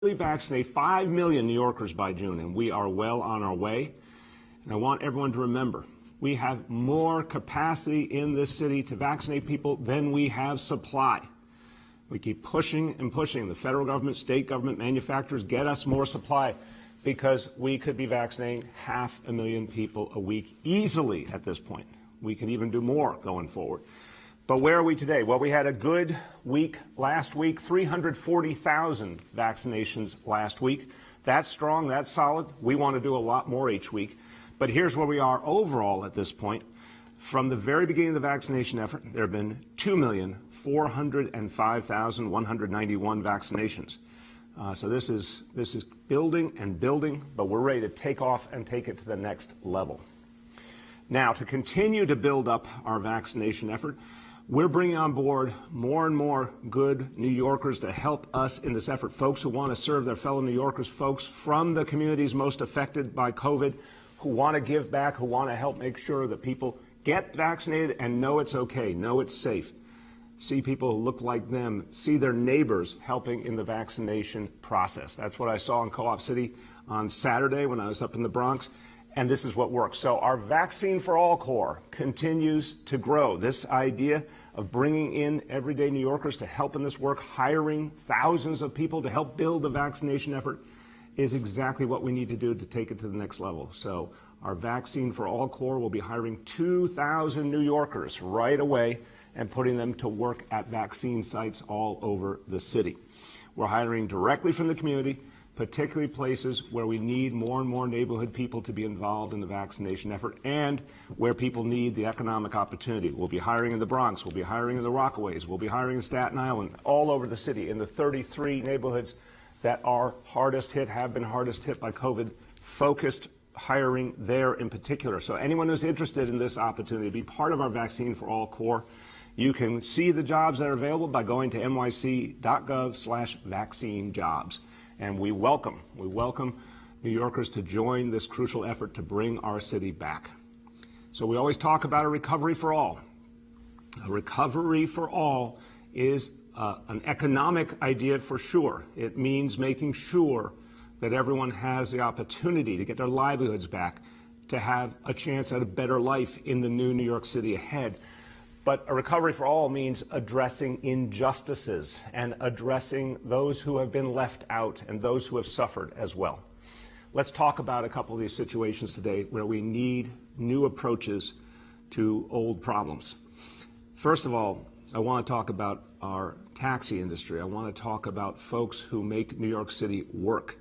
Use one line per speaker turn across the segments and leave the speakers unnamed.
vaccinate 5 million New Yorkers by June, and we are well on our way. And I want everyone to remember, we have more capacity in this city to vaccinate people than we have supply. We keep pushing and pushing. The federal government, state government, manufacturers get us more supply because we could be vaccinating 500,000 people a week easily at this point. We can even do more going forward. But where are we today? Well, we had a good week last week, 340,000 vaccinations last week. That's strong, that's solid. We want to do a lot more each week. But here's where we are overall at this point. From the very beginning of the vaccination effort, there have been 2,405,191 vaccinations. So this is building and building, but we're ready to take off and take it to the next level. Now, to continue to build up our vaccination effort, we're bringing on board more and more good New Yorkers to help us in this effort, folks who want to serve their fellow New Yorkers, folks from the communities most affected by COVID, who want to give back, who want to help make sure that people get vaccinated and know it's okay, know it's safe, see people who look like them, see their neighbors helping in the vaccination process. That's what I saw in Co-op City on Saturday when I was up in the Bronx. And this is what works. So our Vaccine for All Corps continues to grow. This idea of bringing in everyday New Yorkers to help in this work, hiring thousands of people to help build the vaccination effort is exactly what we need to do to take it to the next level. So our Vaccine for All Corps will be hiring 2,000 New Yorkers right away and putting them to work at vaccine sites all over the city. We're hiring directly from the community, particularly places where we need more and more neighborhood people to be involved in the vaccination effort and where people need the economic opportunity. We'll be hiring in the Bronx, we'll be hiring in the Rockaways, we'll be hiring in Staten Island, all over the city in the 33 neighborhoods that are hardest hit, have been hardest hit by COVID, focused hiring there in particular. So anyone who's interested in this opportunity to be part of our Vaccine for All Corps, you can see the jobs that are available by going to nyc.gov/vaccine jobs. And we welcome New Yorkers to join this crucial effort to bring our city back. So we always talk about a recovery for all. A recovery for all is an economic idea for sure. It means making sure that everyone has the opportunity to get their livelihoods back, to have a chance at a better life in the new New York City ahead. But a recovery for all means addressing injustices and addressing those who have been left out and those who have suffered as well. Let's talk about a couple of these situations today where we need new approaches to old problems. First of all, I want to talk about our taxi industry. I want to talk about folks who make New York City work.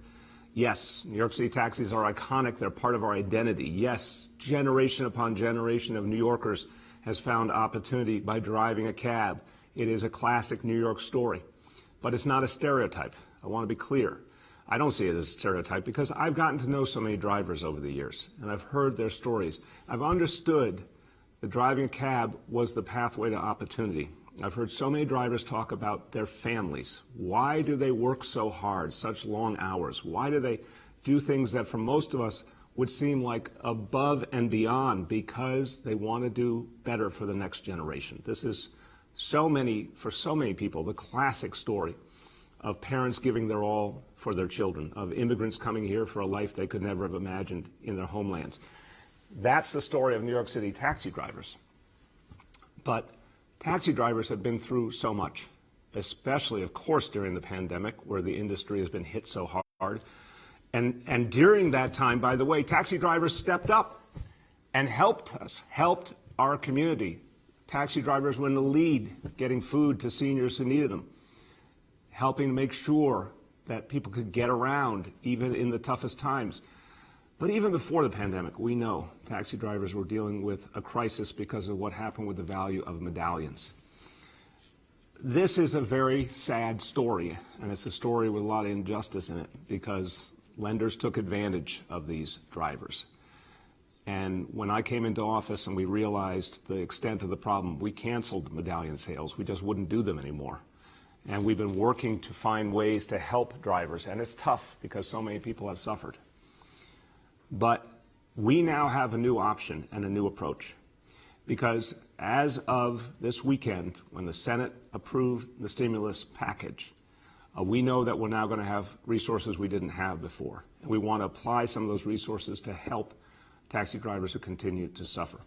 Yes, New York City taxis are iconic. They're part of our identity. Yes, generation upon generation of New Yorkers has found opportunity by driving a cab. It is a classic New York story, but it's not a stereotype. I want to be clear. I don't see it as a stereotype because I've gotten to know so many drivers over the years, and I've heard their stories. I've understood that driving a cab was the pathway to opportunity. I've heard so many drivers talk about their families. Why do they work so hard, such long hours? Why do they do things that for most of us would seem like above and beyond because they want to do better for the next generation? This is for so many people, the classic story of parents giving their all for their children, of immigrants coming here for a life they could never have imagined in their homelands. That's the story of New York City taxi drivers. But taxi drivers have been through so much, especially, of course, during the pandemic, where the industry has been hit so hard. And during that time, by the way, taxi drivers stepped up and helped us, helped our community. Taxi drivers were in the lead, getting food to seniors who needed them, helping make sure that people could get around even in the toughest times. But even before the pandemic, we know taxi drivers were dealing with a crisis because of what happened with the value of medallions. This is a very sad story, and it's a story with a lot of injustice in it because lenders took advantage of these drivers. And when I came into office and we realized the extent of the problem, we canceled medallion sales. We just wouldn't do them anymore. And we've been working to find ways to help drivers, and it's tough because so many people have suffered. But we now have a new option and a new approach because as of this weekend, when the Senate approved the stimulus package, We know that we're now going to have resources we didn't have before. And we want to apply some of those resources to help taxi drivers who continue to suffer.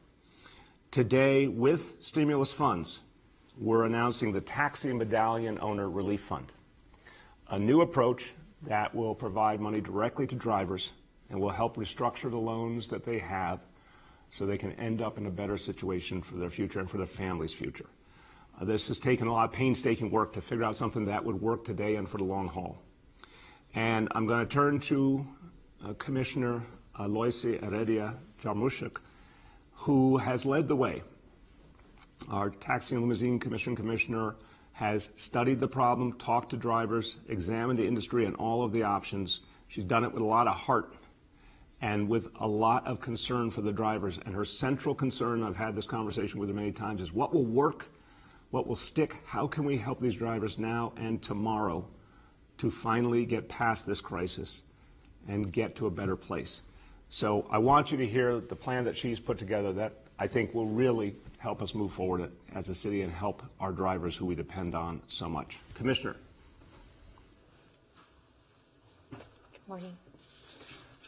Today, with stimulus funds, we're announcing the Taxi Medallion Owner Relief Fund, a new approach that will provide money directly to drivers and will help restructure the loans that they have so they can end up in a better situation for their future and for their family's future. This has taken a lot of painstaking work to figure out something that would work today and for the long haul. And I'm going to turn to Commissioner Loisi Heredia Jarmuschek, who has led the way. Our Taxi and Limousine Commission commissioner has studied the problem, talked to drivers, examined the industry and all of the options. She's done it with a lot of heart and with a lot of concern for the drivers. And her central concern, I've had this conversation with her many times, is what will work, what will stick, how can we help these drivers now and tomorrow to finally get past this crisis and get to a better place. So I want you to hear the plan that she's put together that I think will really help us move forward as a city and help our drivers who we depend on so much. Commissioner.
Good morning.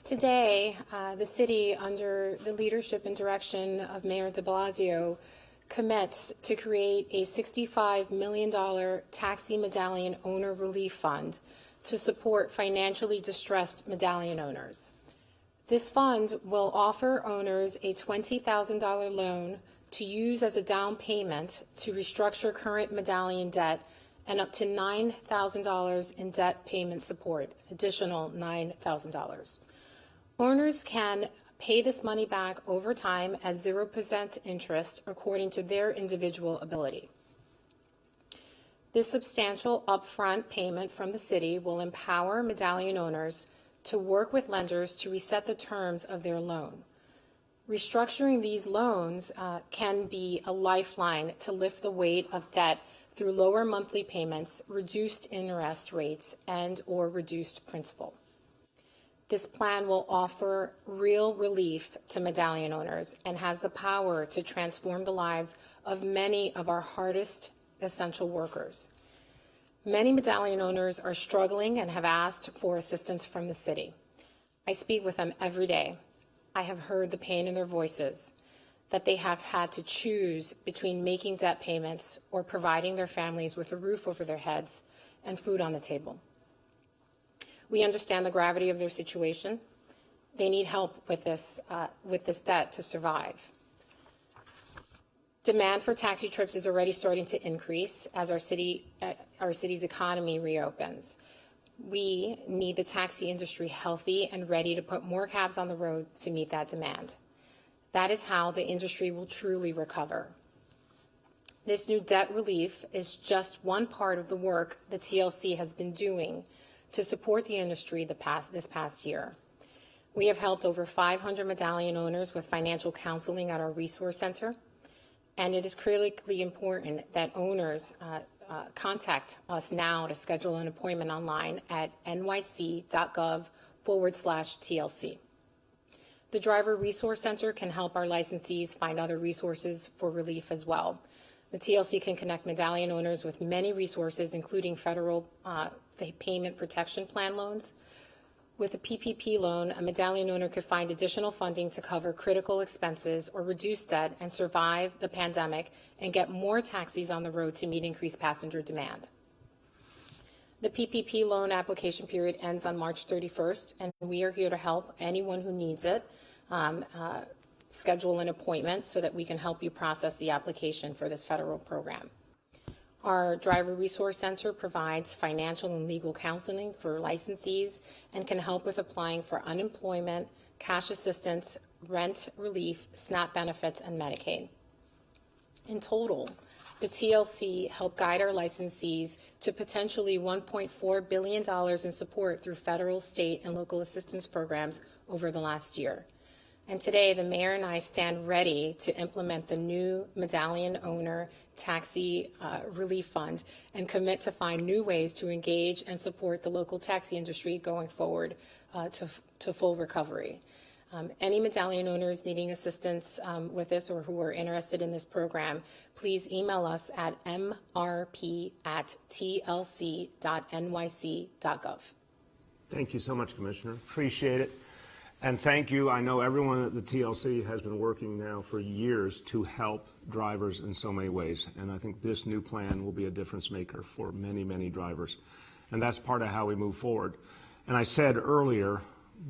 Today, the city, under the leadership and direction of Mayor de Blasio, commits to create a $65 million taxi medallion owner relief fund to support financially distressed medallion owners. This fund will offer owners a $20,000 loan to use as a down payment to restructure current medallion debt and up to $9,000 in debt payment support, additional $9,000. Owners can pay this money back over time at 0% interest according to their individual ability. This substantial upfront payment from the city will empower medallion owners to work with lenders to reset the terms of their loan. Restructuring these loans can be a lifeline to lift the weight of debt through lower monthly payments, reduced interest rates, and or reduced principal. This plan will offer real relief to medallion owners and has the power to transform the lives of many of our hardest essential workers. Many medallion owners are struggling and have asked for assistance from the city. I speak with them every day. I have heard the pain in their voices, that they have had to choose between making debt payments or providing their families with a roof over their heads and food on the table. We understand the gravity of their situation. They need help with this debt to survive. Demand for taxi trips is already starting to increase as our city's economy reopens. We need the taxi industry healthy and ready to put more cabs on the road to meet that demand. That is how the industry will truly recover. This new debt relief is just one part of the work the TLC has been doing to support the industry this past year. We have helped over 500 medallion owners with financial counseling at our resource center, and it is critically important that owners contact us now to schedule an appointment online at nyc.gov/TLC. The Driver Resource Center can help our licensees find other resources for relief as well. The TLC can connect medallion owners with many resources, including federal payment protection plan loans. With a PPP loan, a medallion owner could find additional funding to cover critical expenses or reduce debt and survive the pandemic and get more taxis on the road to meet increased passenger demand. The PPP loan application period ends on March 31st, and we are here to help anyone who needs it schedule an appointment so that we can help you process the application for this federal program. Our Driver Resource Center provides financial and legal counseling for licensees and can help with applying for unemployment, cash assistance, rent relief, SNAP benefits, and Medicaid. In total, the TLC helped guide our licensees to potentially $1.4 billion in support through federal, state, and local assistance programs over the last year. And today, the mayor and I stand ready to implement the new medallion owner taxi relief fund and commit to find new ways to engage and support the local taxi industry going forward to full recovery. Any medallion owners needing assistance with this or who are interested in this program, please email us at mrp@tlc.nyc.gov.
Thank you so much, Commissioner. Appreciate it. And thank you. I know everyone at the TLC has been working now for years to help drivers in so many ways. And I think this new plan will be a difference maker for many, many drivers. And that's part of how we move forward. And I said earlier,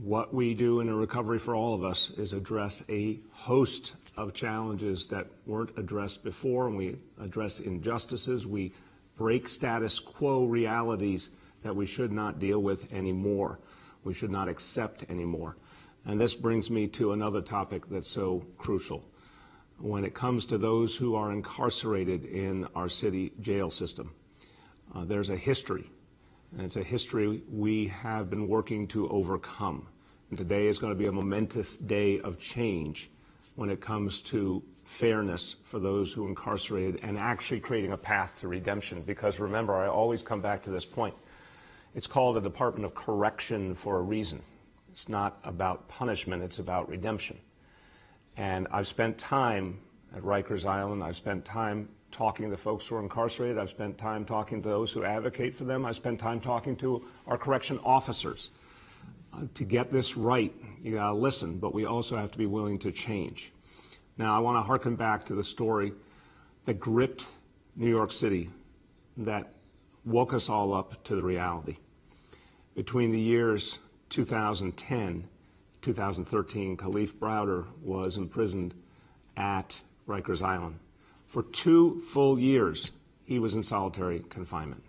what we do in a Recovery for All of Us is address a host of challenges that weren't addressed before, and we address injustices. We break status quo realities that we should not deal with anymore. We should not accept anymore. And this brings me to another topic that's so crucial. When it comes to those who are incarcerated in our city jail system, there's a history. And it's a history we have been working to overcome. And today is going to be a momentous day of change when it comes to fairness for those who are incarcerated and actually creating a path to redemption. Because remember, I always come back to this point. It's called a Department of Correction for a reason. It's not about punishment, it's about redemption. And I've spent time at Rikers Island. I've spent time talking to folks who are incarcerated. I've spent time talking to those who advocate for them. I've spent time talking to our correction officers. To get this right, you gotta listen, but we also have to be willing to change. Now, I want to harken back to the story that gripped New York City, that woke us all up to the reality. Between the years 2010, 2013, Khalif Browder was imprisoned at Rikers Island. For 2 full years, he was in solitary confinement.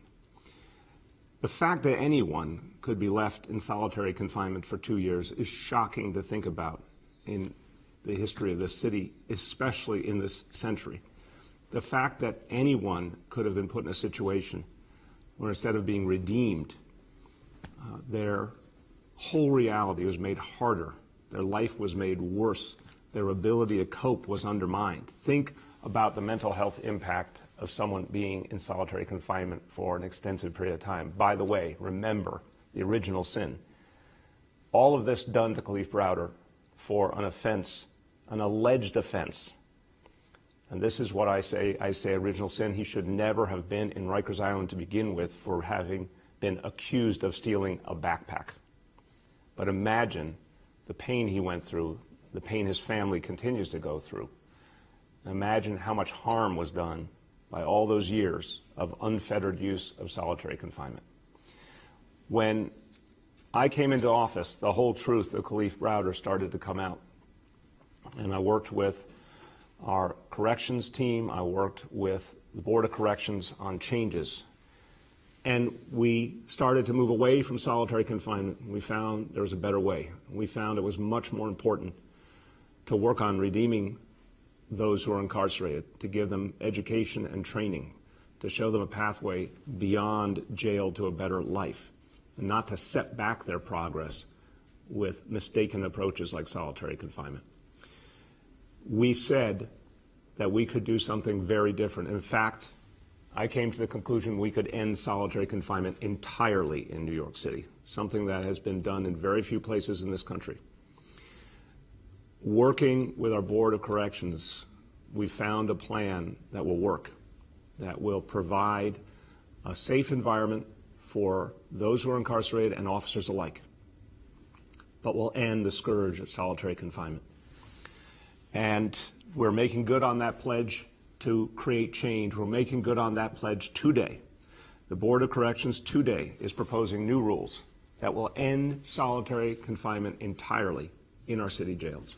The fact that anyone could be left in solitary confinement for 2 years is shocking to think about in the history of this city, especially in this century. The fact that anyone could have been put in a situation where instead of being redeemed, their whole reality was made harder, their life was made worse, their ability to cope was undermined. Think about the mental health impact of someone being in solitary confinement for an extensive period of time. By the way, remember the original sin. All of this done to Khalif Browder for an offense, an alleged offense. And this is what I say original sin. He should never have been in Rikers Island to begin with for having been accused of stealing a backpack. But imagine the pain he went through, the pain his family continues to go through. Imagine how much harm was done by all those years of unfettered use of solitary confinement. When I came into office, the whole truth of Khalif Browder started to come out. And I worked with our corrections team, I worked with the Board of Corrections on changes. And we started to move away from solitary confinement. We found there was a better way. We found it was much more important to work on redeeming those who are incarcerated, to give them education and training, to show them a pathway beyond jail to a better life, and not to set back their progress with mistaken approaches like solitary confinement. We've said that we could do something very different. In fact, I came to the conclusion we could end solitary confinement entirely in New York City, something that has been done in very few places in this country. Working with our Board of Corrections, we found a plan that will work, that will provide a safe environment for those who are incarcerated and officers alike, but will end the scourge of solitary confinement. And we're making good on that pledge to create change. We're making good on that pledge today. The Board of Corrections today is proposing new rules that will end solitary confinement entirely in our city jails.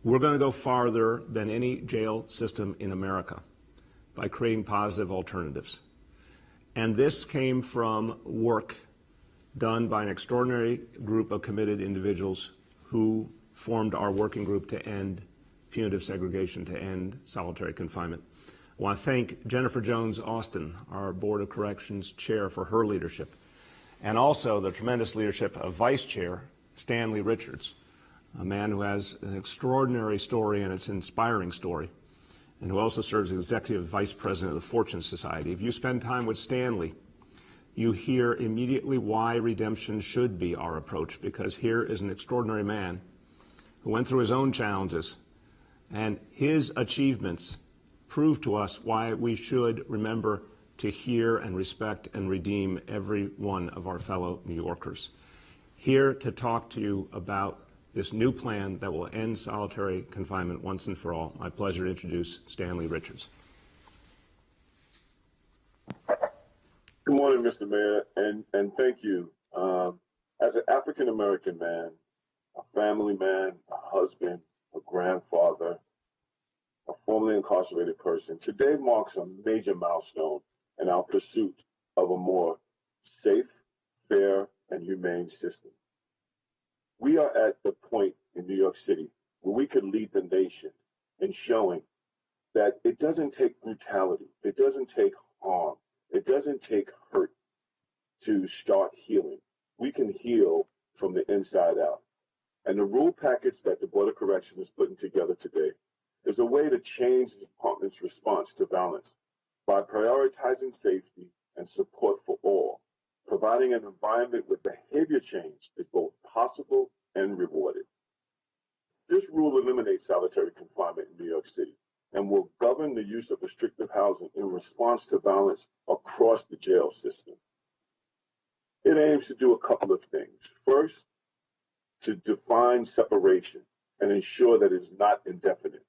We're going to go farther than any jail system in America by creating positive alternatives. And this came from work done by an extraordinary group of committed individuals who formed our working group to end punitive segregation, to end solitary confinement. I want to thank Jennifer Jones Austin, our Board of Corrections chair, for her leadership, and also the tremendous leadership of Vice Chair Stanley Richards, a man who has an extraordinary story, and it's an inspiring story, and who also serves as Executive Vice President of the Fortune Society. If you spend time with Stanley, you hear immediately why redemption should be our approach, because here is an extraordinary man who went through his own challenges, and his achievements prove to us why we should remember to hear and respect and redeem every one of our fellow New Yorkers. Here to talk to you about this new plan that will end solitary confinement once and for all, my pleasure to introduce Stanley Richards.
Good morning, Mr. Mayor, and thank you. As an African-American man, a family man, a husband, a grandfather, a formerly incarcerated person, today marks a major milestone in our pursuit of a more safe, fair, and humane system. We are at the point in New York City where we could lead the nation in showing that it doesn't take brutality, it doesn't take harm, it doesn't take hurt to start healing. We can heal from the inside out. And the rule package that the Board of Corrections is putting together today is a way to change the department's response to violence by prioritizing safety and support for all, providing an environment where behavior change is both possible and rewarded. This rule eliminates solitary confinement in New York City and will govern the use of restrictive housing in response to violence across the jail system. It aims to do a couple of things. First, to define separation and ensure that it is not indefinite.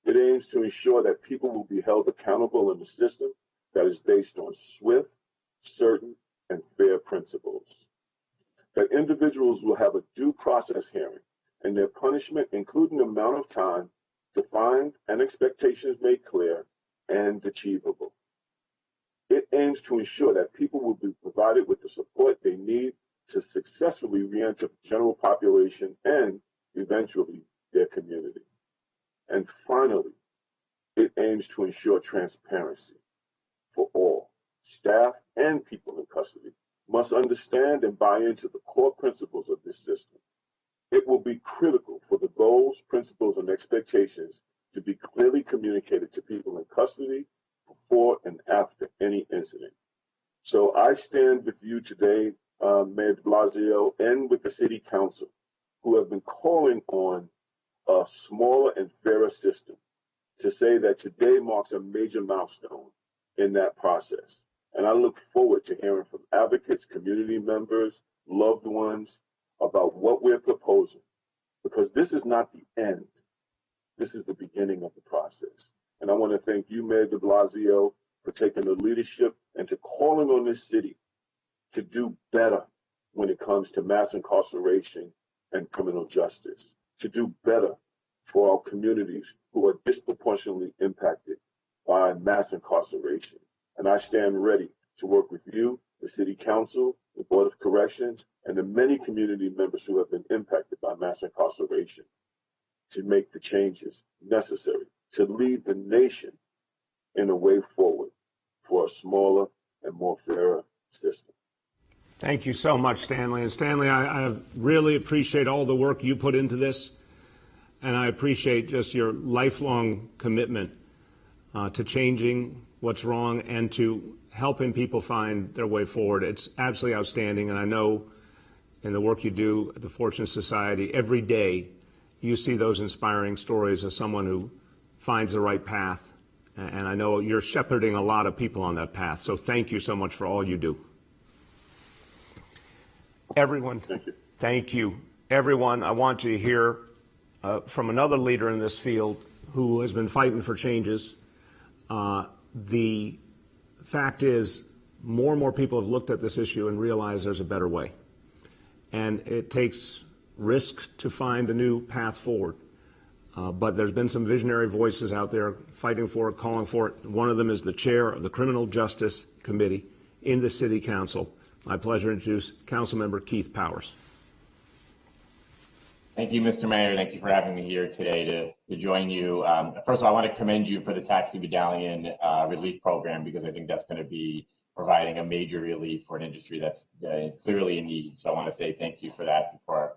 It aims to ensure that people will be held accountable in a system that is based on swift, certain, and fair principles. That individuals will have a due process hearing and their punishment, including the amount of time, defined and expectations made clear and achievable. It aims to ensure that people will be provided with the support they need to successfully re-enter the general population and eventually their community. And finally, it aims to ensure transparency for all. Staff and people in custody must understand and buy into the core principles of this system. It will be critical for the goals, principles, and expectations to be clearly communicated to people in custody before and after any incident. So I stand with you today, Mayor de Blasio, and with the City Council, who have been calling on a smaller and fairer system, to say that today marks a major milestone in that process. And I look forward to hearing from advocates, community members, loved ones about what we're proposing, because this is not the end. This is the beginning of the process. And I want to thank you, Mayor de Blasio, for taking the leadership and to calling on this city to do better when it comes to mass incarceration and criminal justice, to do better for our communities who are disproportionately impacted by mass incarceration. And I stand ready to work with you, the City Council, the Board of Corrections, and the many community members who have been impacted by mass incarceration to make the changes necessary to lead the nation in a way forward for a smaller and more fairer system.
Thank you so much, Stanley. And Stanley, I really appreciate all the work you put into this, and I appreciate just your lifelong commitment to changing what's wrong and to helping people find their way forward. It's absolutely outstanding, and I know in the work you do at the Fortunate Society, every day you see those inspiring stories of someone who finds the right path, and I know you're shepherding a lot of people on that path, so thank you so much for all you do. Everyone, thank you. Everyone, I want you to hear from another leader in this field who has been fighting for changes. The fact is, more and more people have looked at this issue and realized there's a better way. And it takes risk to find a new path forward. But there's been some visionary voices out there fighting for it, calling for it. One of them is the chair of the Criminal Justice Committee in the City Council. My pleasure to introduce Councilmember Keith Powers.
Thank you, Mr. Mayor. Thank you for having me here today to join you. First of all, I want to commend you for the taxi medallion relief program, because I think that's going to be providing a major relief for an industry that's clearly in need. So I want to say thank you for that before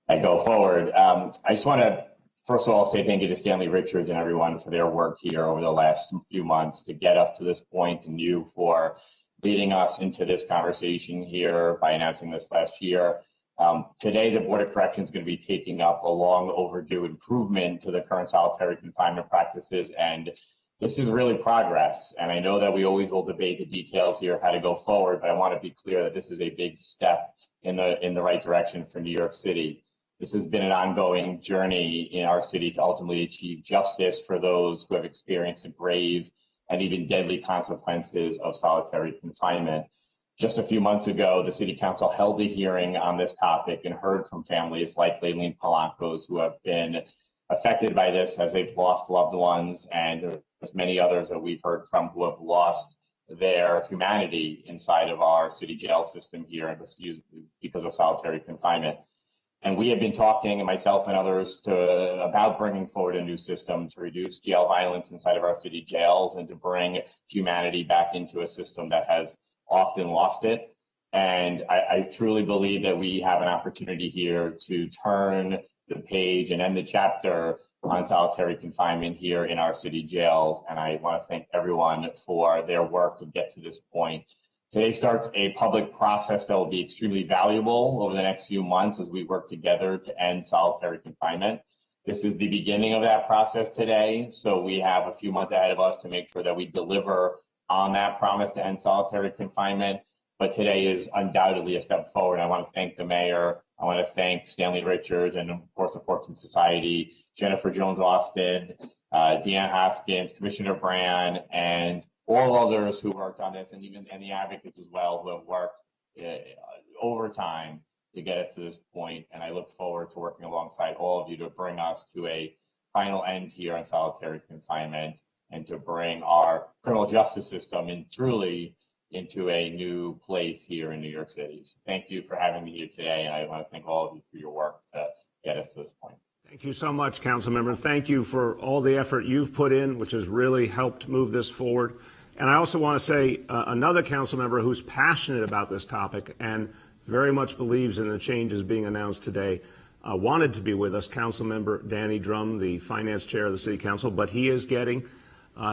I go forward. I just want to, first of all, say thank you to Stanley Richards and everyone for their work here over the last few months to get us to this point, and you for leading us into this conversation here by announcing this last year. Today, the Board of Corrections is going to be taking up a long overdue improvement to the current solitary confinement practices, and this is really progress. And I know that we always will debate the details here of how to go forward, but I want to be clear that this is a big step in the right direction for New York City. This has been an ongoing journey in our city to ultimately achieve justice for those who have experienced the grave and even deadly consequences of solitary confinement. Just a few months ago, the City Council held a hearing on this topic and heard from families like Laylene Polanco's who have been affected by this as they've lost loved ones, and there's many others that we've heard from who have lost their humanity inside of our city jail system here because of solitary confinement. And we have been talking, myself and others, about bringing forward a new system to reduce jail violence inside of our city jails and to bring humanity back into a system that has often lost it. And I truly believe that we have an opportunity here to turn the page and end the chapter on solitary confinement here in our city jails. And I want to thank everyone for their work to get to this point. Today starts a public process that will be extremely valuable over the next few months as we work together to end solitary confinement. This is the beginning of that process today, so we have a few months ahead of us to make sure that we deliver on that promise to end solitary confinement. But today is undoubtedly a step forward. I want to thank the mayor. I want to thank Stanley Richards and, of course, the Fortune Society, Jennifer Jones-Austin, Deanne Hoskins, Commissioner Brand, and all others who worked on this, and even the advocates as well who have worked overtime to get us to this point. And I look forward to working alongside all of you to bring us to a final end here on solitary confinement and to bring our criminal justice system truly into a new place here in New York City. So thank you for having me here today, and I want to thank all of you for your work to get us to this point.
Thank you so much, Councilmember. Thank you for all the effort you've put in, which has really helped move this forward. And I also want to say another council member who's passionate about this topic and very much believes in the changes being announced today, wanted to be with us, Councilmember Danny Drum, the finance chair of the City Council, but he is getting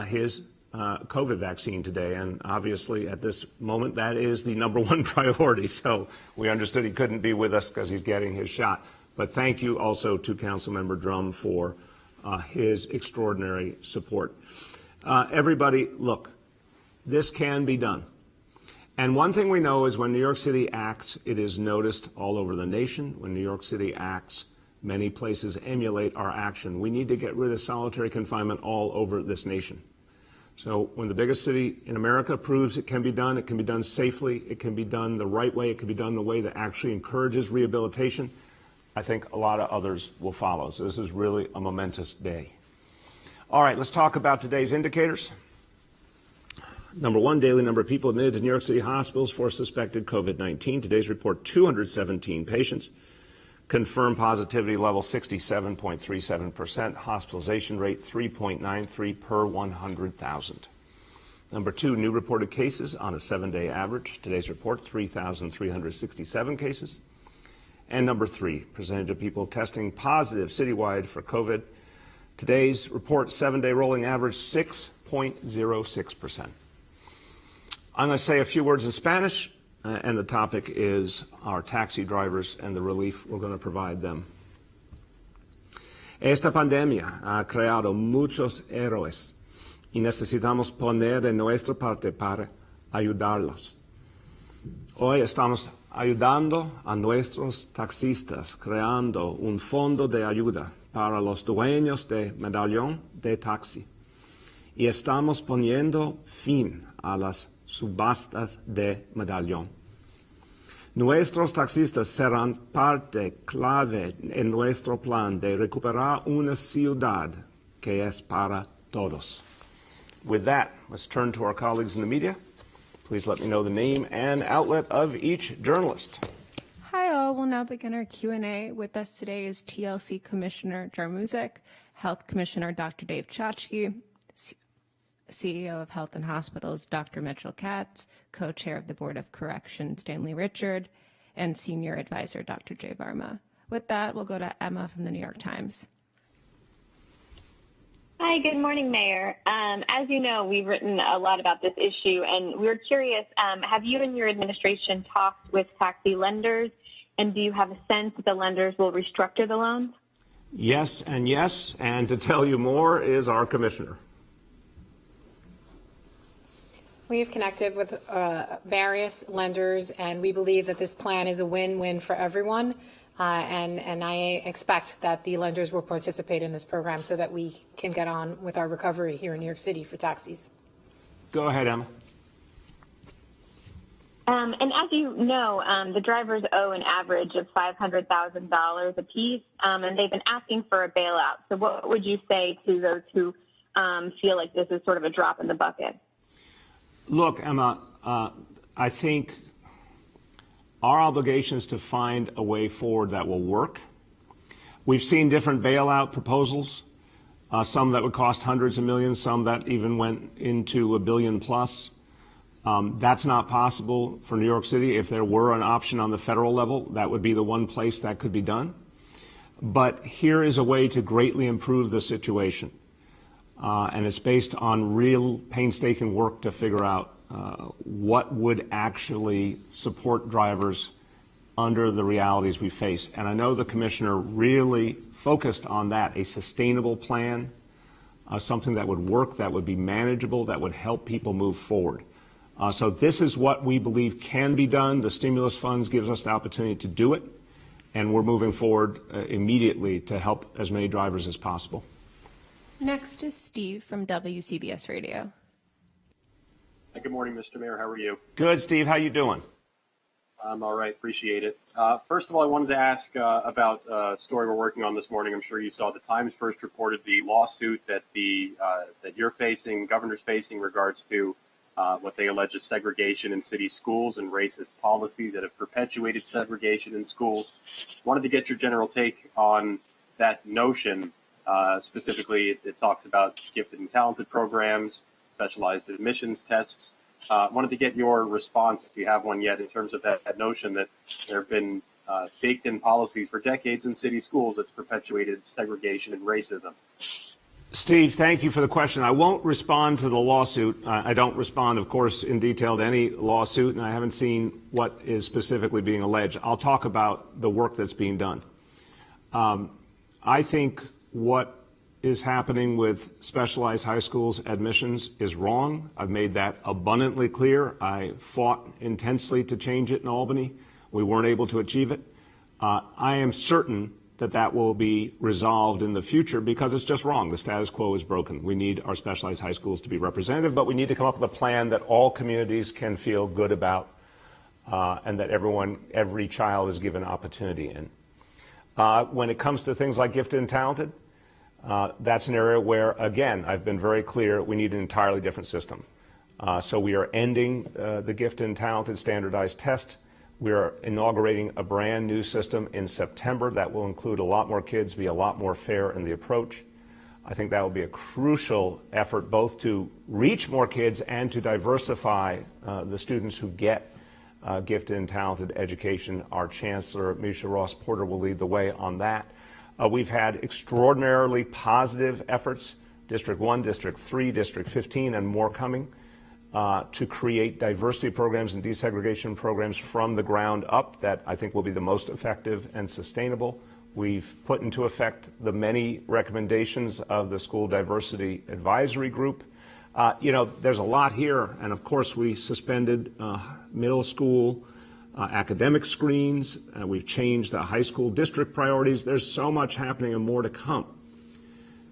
his COVID vaccine today. And obviously at this moment, that is the number one priority. So we understood he couldn't be with us because he's getting his shot. But thank you also to Councilmember Drum for his extraordinary support. Everybody, look. This can be done. And one thing we know is when New York City acts, it is noticed all over the nation. When New York City acts, many places emulate our action. We need to get rid of solitary confinement all over this nation. So when the biggest city in America proves it can be done safely, it can be done the right way, it can be done the way that actually encourages rehabilitation, I think a lot of others will follow. So this is really a momentous day. All right, let's talk about today's indicators. Number one, daily number of people admitted to New York City hospitals for suspected COVID-19. Today's report, 217 patients. Confirmed positivity level, 67.37%. Hospitalization rate, 3.93 per 100,000. Number two, new reported cases on a 7-day average. Today's report, 3,367 cases. And number three, percentage of people testing positive citywide for COVID. Today's report, 7-day rolling average, 6.06%. I'm going to say a few words in Spanish, and the topic is our taxi drivers and the relief we're going to provide them. Esta pandemia ha creado muchos héroes y necesitamos poner de nuestra parte para ayudarlos. Hoy estamos ayudando a nuestros taxistas creando un fondo de ayuda para los dueños de medallion de taxi y estamos poniendo fin a las subastas de medallón. Nuestros taxistas serán parte clave en nuestro plan de recuperar una ciudad que es para todos. With that, let's turn to our colleagues in the media. Please let me know the name and outlet of each journalist.
Hi all, we'll now begin our Q&A. With us today is TLC Commissioner Jarmuzic, Health Commissioner Dr. Dave Chachki, CEO of Health and Hospitals, Dr. Mitchell Katz, Co-Chair of the Board of Corrections, Stanley Richard, and Senior Advisor, Dr. Jay Varma. With that, we'll go to Emma from the New York Times.
Hi, good morning, Mayor. As you know, we've written a lot about this issue, and we're curious, have you and your administration talked with taxi lenders, and do you have a sense that the lenders will restructure the loans?
Yes, and to tell you more is our commissioner.
We have connected with various lenders, and we believe that this plan is a win-win for everyone. And I expect that the lenders will participate in this program so that we can get on with our recovery here in New York City for taxis.
Go ahead, Emma.
And as you know, the drivers owe an average of $500,000 apiece, and they've been asking for a bailout. So what would you say to those who feel like this is sort of a drop in the bucket?
Look, Emma, I think our obligation is to find a way forward that will work. We've seen different bailout proposals, some that would cost hundreds of millions, some that even went into $1 billion plus. That's not possible for New York City. If there were an option on the federal level, that would be the one place that could be done. But here is a way to greatly improve the situation. And it's based on real painstaking work to figure out what would actually support drivers under the realities we face. And I know the commissioner really focused on that, a sustainable plan, something that would work, that would be manageable, that would help people move forward. So this is what we believe can be done. The stimulus funds gives us the opportunity to do it, and we're moving forward immediately to help as many drivers as possible.
Next is Steve from WCBS Radio.
Good morning, Mr. Mayor. How are you?
Good, Steve. How you doing?
I'm all right. Appreciate it. First of all, I wanted to ask about a story we're working on this morning. I'm sure you saw the Times first reported the lawsuit that that you're facing, governor's facing, regards to what they allege is segregation in city schools and racist policies that have perpetuated segregation in schools. Wanted to get your general take on that notion. Specifically, it talks about gifted and talented programs, specialized admissions tests. Wanted to get your response, if you have one yet, in terms of that notion that there have been baked-in policies for decades in city schools that's perpetuated segregation and racism.
Steve, thank you for the question. I won't respond to the lawsuit. I don't respond, of course, in detail to any lawsuit, and I haven't seen what is specifically being alleged. I'll talk about the work that's being done. I think what is happening with specialized high schools admissions is wrong. I've made that abundantly clear. I fought intensely to change it in Albany. We weren't able to achieve it. I am certain that that will be resolved in the future because it's just wrong. The status quo is broken. We need our specialized high schools to be representative, but we need to come up with a plan that all communities can feel good about and that every child is given opportunity in. When it comes to things like gifted and talented, that's an area where, again, I've been very clear, we need an entirely different system. So we are ending the gifted and talented standardized test. We are inaugurating a brand new system in September that will include a lot more kids, be a lot more fair in the approach. I think that will be a crucial effort both to reach more kids and to diversify the students who get gifted and talented education. Our Chancellor, Misha Ross Porter, will lead the way on that. We've had extraordinarily positive efforts, District 1, District 3, District 15, and more coming, to create diversity programs and desegregation programs from the ground up that I think will be the most effective and sustainable. We've put into effect the many recommendations of the School Diversity Advisory Group. There's a lot here, and of course we suspended middle school academic screens. We've changed the high school district priorities. There's so much happening and more to come.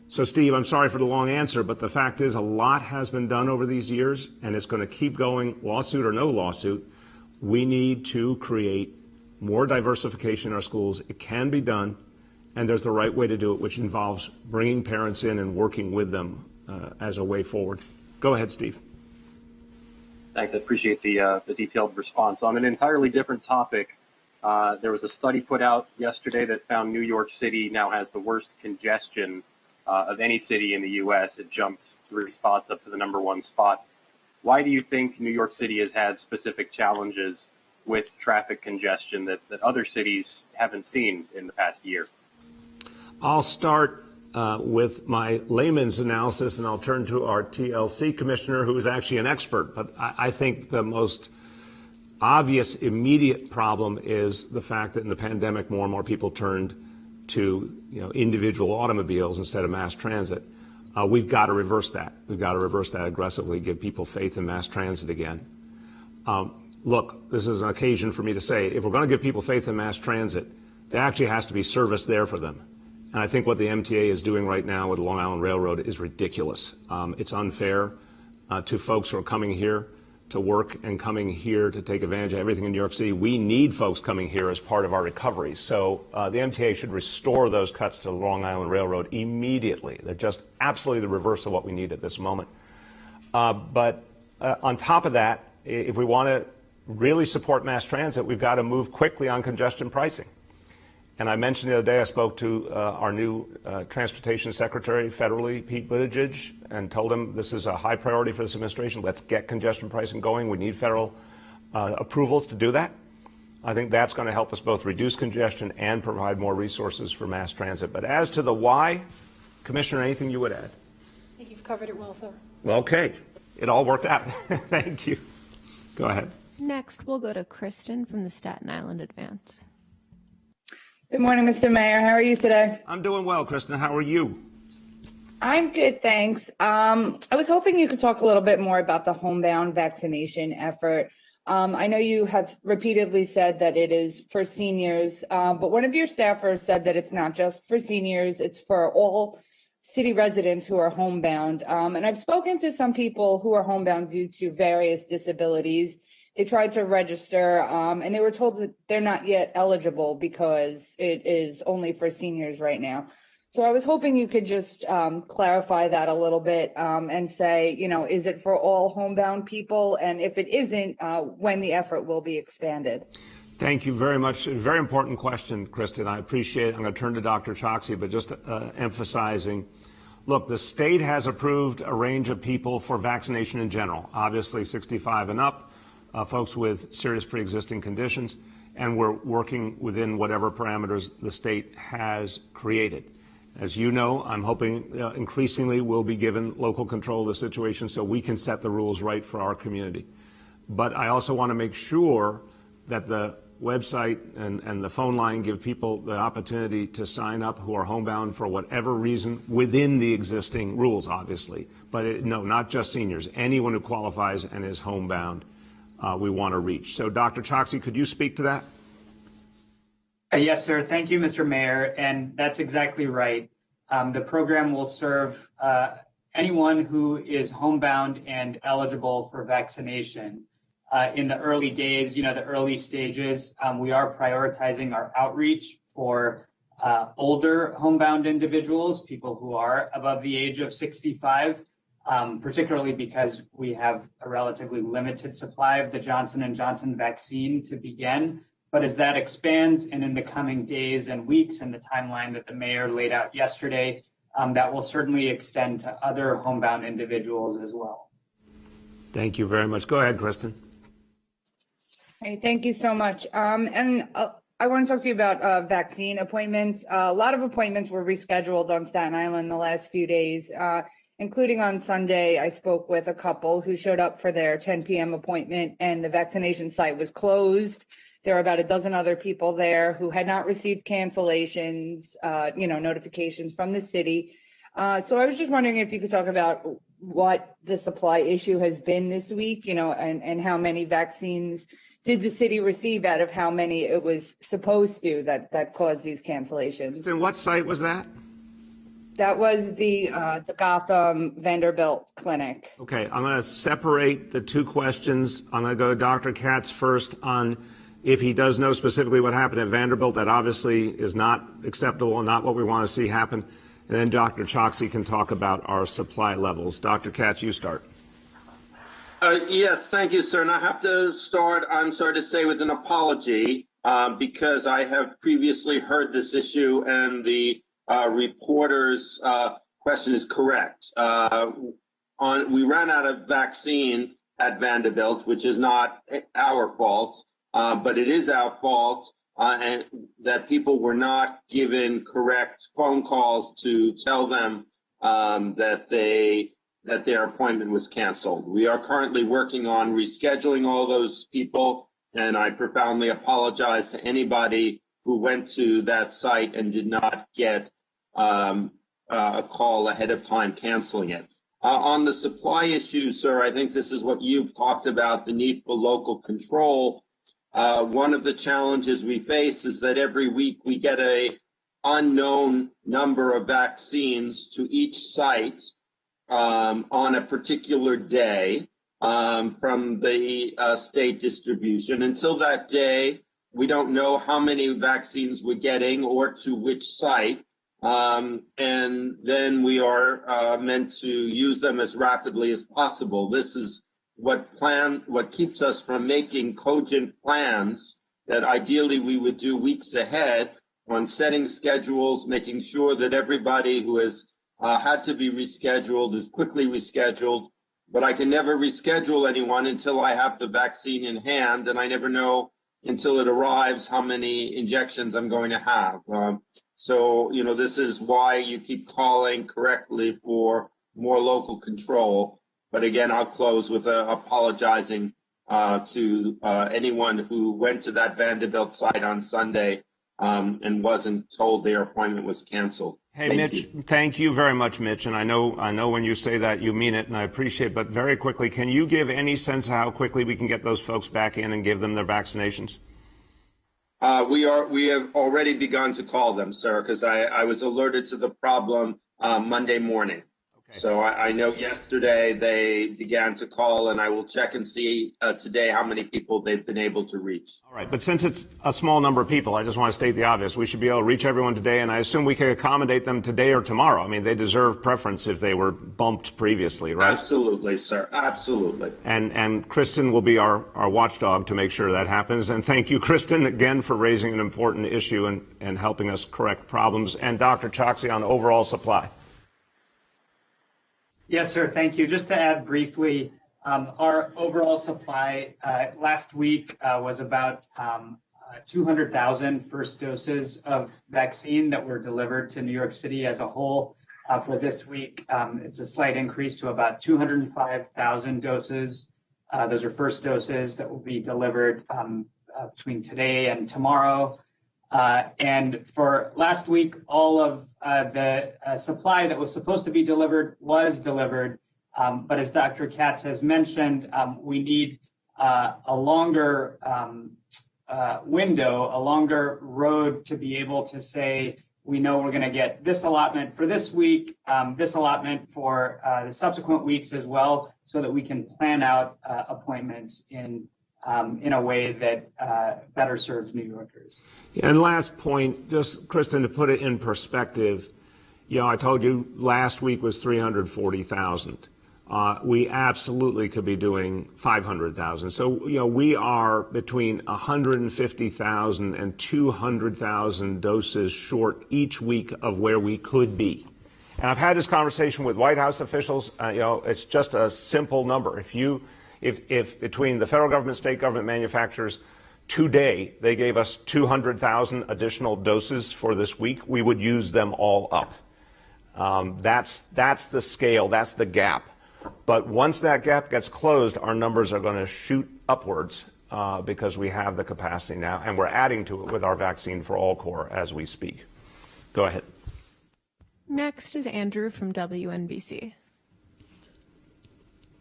So, Steve, I'm sorry for the long answer, but the fact is a lot has been done over these years, and it's going to keep going, lawsuit or no lawsuit. We need to create more diversification in our schools. It can be done, and there's the right way to do it, which involves bringing parents in and working with them as a way forward. Go ahead, Steve.
Thanks. I appreciate the detailed response. On an entirely different topic, there was a study put out yesterday that found New York City now has the worst congestion of any city in the U.S. It jumped 3 spots up to the #1 spot. Why do you think New York City has had specific challenges with traffic congestion that other cities haven't seen in the past year?
I'll start with my layman's analysis, and I'll turn to our TLC commissioner, who is actually an expert. But I think the most obvious immediate problem is the fact that in the pandemic, more and more people turned to individual automobiles instead of mass transit. We've got to reverse that. We've got to reverse that aggressively, give people faith in mass transit again. Look, this is an occasion for me to say, if we're going to give people faith in mass transit, there actually has to be service there for them. And I think what the MTA is doing right now with the Long Island Railroad is ridiculous. It's unfair to folks who are coming here to work and coming here to take advantage of everything in New York City. We need folks coming here as part of our recovery. So the MTA should restore those cuts to the Long Island Railroad immediately. They're just absolutely the reverse of what we need at this moment. But on top of that, if we want to really support mass transit, we've got to move quickly on congestion pricing. And I mentioned the other day, I spoke to our new transportation secretary federally, Pete Buttigieg, and told him this is a high priority for this administration. Let's get congestion pricing going. We need federal approvals to do that. I think that's going to help us both reduce congestion and provide more resources for mass transit. But as to the why, Commissioner, anything you would add?
I think you've covered it well, sir.
Okay. It all worked out. Thank you. Go ahead.
Next, we'll go to Kristen from the Staten Island Advance.
Good morning, Mr. Mayor. How are you today?
I'm doing well, Kristen. How are you?
I'm good, thanks. I was hoping you could talk a little bit more about the homebound vaccination effort. I know you have repeatedly said that it is for seniors, but one of your staffers said that it's not just for seniors, it's for all city residents who are homebound. And I've spoken to some people who are homebound due to various disabilities. They tried to register, and they were told that they're not yet eligible because it is only for seniors right now. So I was hoping you could just clarify that a little bit and say, is it for all homebound people? And if it isn't, when the effort will be expanded?
Thank you very much. A very important question, Kristen. I appreciate it. I'm going to turn to Dr. Choksi, but just emphasizing, look, the state has approved a range of people for vaccination in general, obviously 65 and up. Folks with serious pre-existing conditions, and we're working within whatever parameters the state has created. As you know, I'm hoping increasingly we'll be given local control of the situation so we can set the rules right for our community. But I also want to make sure that the website and the phone line give people the opportunity to sign up who are homebound for whatever reason within the existing rules, obviously. But no, not just seniors. Anyone who qualifies and is homebound. We want to reach. So Dr. Choksi, could you speak to that?
Yes, sir. Thank you, Mr. Mayor. And that's exactly right. The program will serve anyone who is homebound and eligible for vaccination. In the early days, the early stages, we are prioritizing our outreach for older homebound individuals, people who are above the age of 65. Particularly because we have a relatively limited supply of the Johnson & Johnson vaccine to begin. But as that expands and in the coming days and weeks and the timeline that the mayor laid out yesterday, that will certainly extend to other homebound individuals as well.
Thank you very much. Go ahead, Kristen.
Hey, thank you so much. And I want to talk to you about vaccine appointments. A lot of appointments were rescheduled on Staten Island the last few days. Including on Sunday, I spoke with a couple who showed up for their 10 p.m. appointment and the vaccination site was closed. There were about a dozen other people there who had not received cancellations, notifications from the city. So I was just wondering if you could talk about what the supply issue has been this week, and how many vaccines did the city receive out of how many it was supposed to that caused these cancellations.
And what site was that?
That was the Gotham Vanderbilt Clinic.
Okay, I'm going to separate the two questions. I'm going to go to Dr. Katz first on if he does know specifically what happened at Vanderbilt. That obviously is not acceptable and not what we want to see happen. And then Dr. Choksi can talk about our supply levels. Dr. Katz, you start.
Yes, thank you, sir. And I have to start, I'm sorry to say, with an apology because I have previously heard this issue and the reporter's question is correct. We ran out of vaccine at Vanderbilt, which is not our fault, but it is our fault and that people were not given correct phone calls to tell them that their appointment was canceled. We are currently working on rescheduling all those people, and I profoundly apologize to anybody who went to that site and did not get a call ahead of time canceling it. On the supply issue, sir, I think this is what you've talked about, the need for local control. One of the challenges we face is that every week we get a unknown number of vaccines to each site on a particular day from the state distribution. Until that day, we don't know how many vaccines we're getting or to which site. And then we are meant to use them as rapidly as possible. This is what keeps us from making cogent plans that ideally we would do weeks ahead on setting schedules, making sure that everybody who has had to be rescheduled is quickly rescheduled. But I can never reschedule anyone until I have the vaccine in hand, and I never know until it arrives how many injections I'm going to have. So, this is why you keep calling correctly for more local control. But again, I'll close with apologizing to anyone who went to that Vanderbilt site on Sunday and wasn't told their appointment was canceled.
Hey, Mitch, thank you very much, Mitch. And I know when you say that, you mean it, and I appreciate it. But very quickly, can you give any sense of how quickly we can get those folks back in and give them their vaccinations?
We have already begun to call them, sir, because I was alerted to the problem Monday morning. Okay. So I know yesterday they began to call, and I will check and see today how many people they've been able to reach.
All right, but since it's a small number of people, I just want to state the obvious. We should be able to reach everyone today, and I assume we can accommodate them today or tomorrow. I mean, they deserve preference if they were bumped previously, right?
Absolutely, sir. Absolutely.
And Kristen will be our watchdog to make sure that happens. And thank you, Kristen, again for raising an important issue and helping us correct problems. And Dr. Choksi on overall supply.
Yes, sir. Thank you. Just to add briefly, our overall supply last week was about 200,000 first doses of vaccine that were delivered to New York City as a whole. For this week, it's a slight increase to about 205,000 doses. Those are first doses that will be delivered between today and tomorrow. And for last week, all of the supply that was supposed to be delivered was delivered. But as Dr. Katz has mentioned, we need a longer window, a longer road to be able to say, we know we're going to get this allotment for this week, this allotment for the subsequent weeks as well, so that we can plan out appointments in a way that better serves New Yorkers.
And last point, just Kristen, to put it in perspective, I told you last week was 340,000. We absolutely could be doing 500,000. So, we are between 150,000 and 200,000 doses short each week of where we could be. And I've had this conversation with White House officials. It's just a simple number. If between the federal government, state government, manufacturers, today they gave us 200,000 additional doses for this week, we would use them all up. That's the scale, that's the gap. But once that gap gets closed, our numbers are going to shoot upwards because we have the capacity now, and we're adding to it with our Vaccine for All Corps as we speak. Go ahead.
Next is Andrew from WNBC.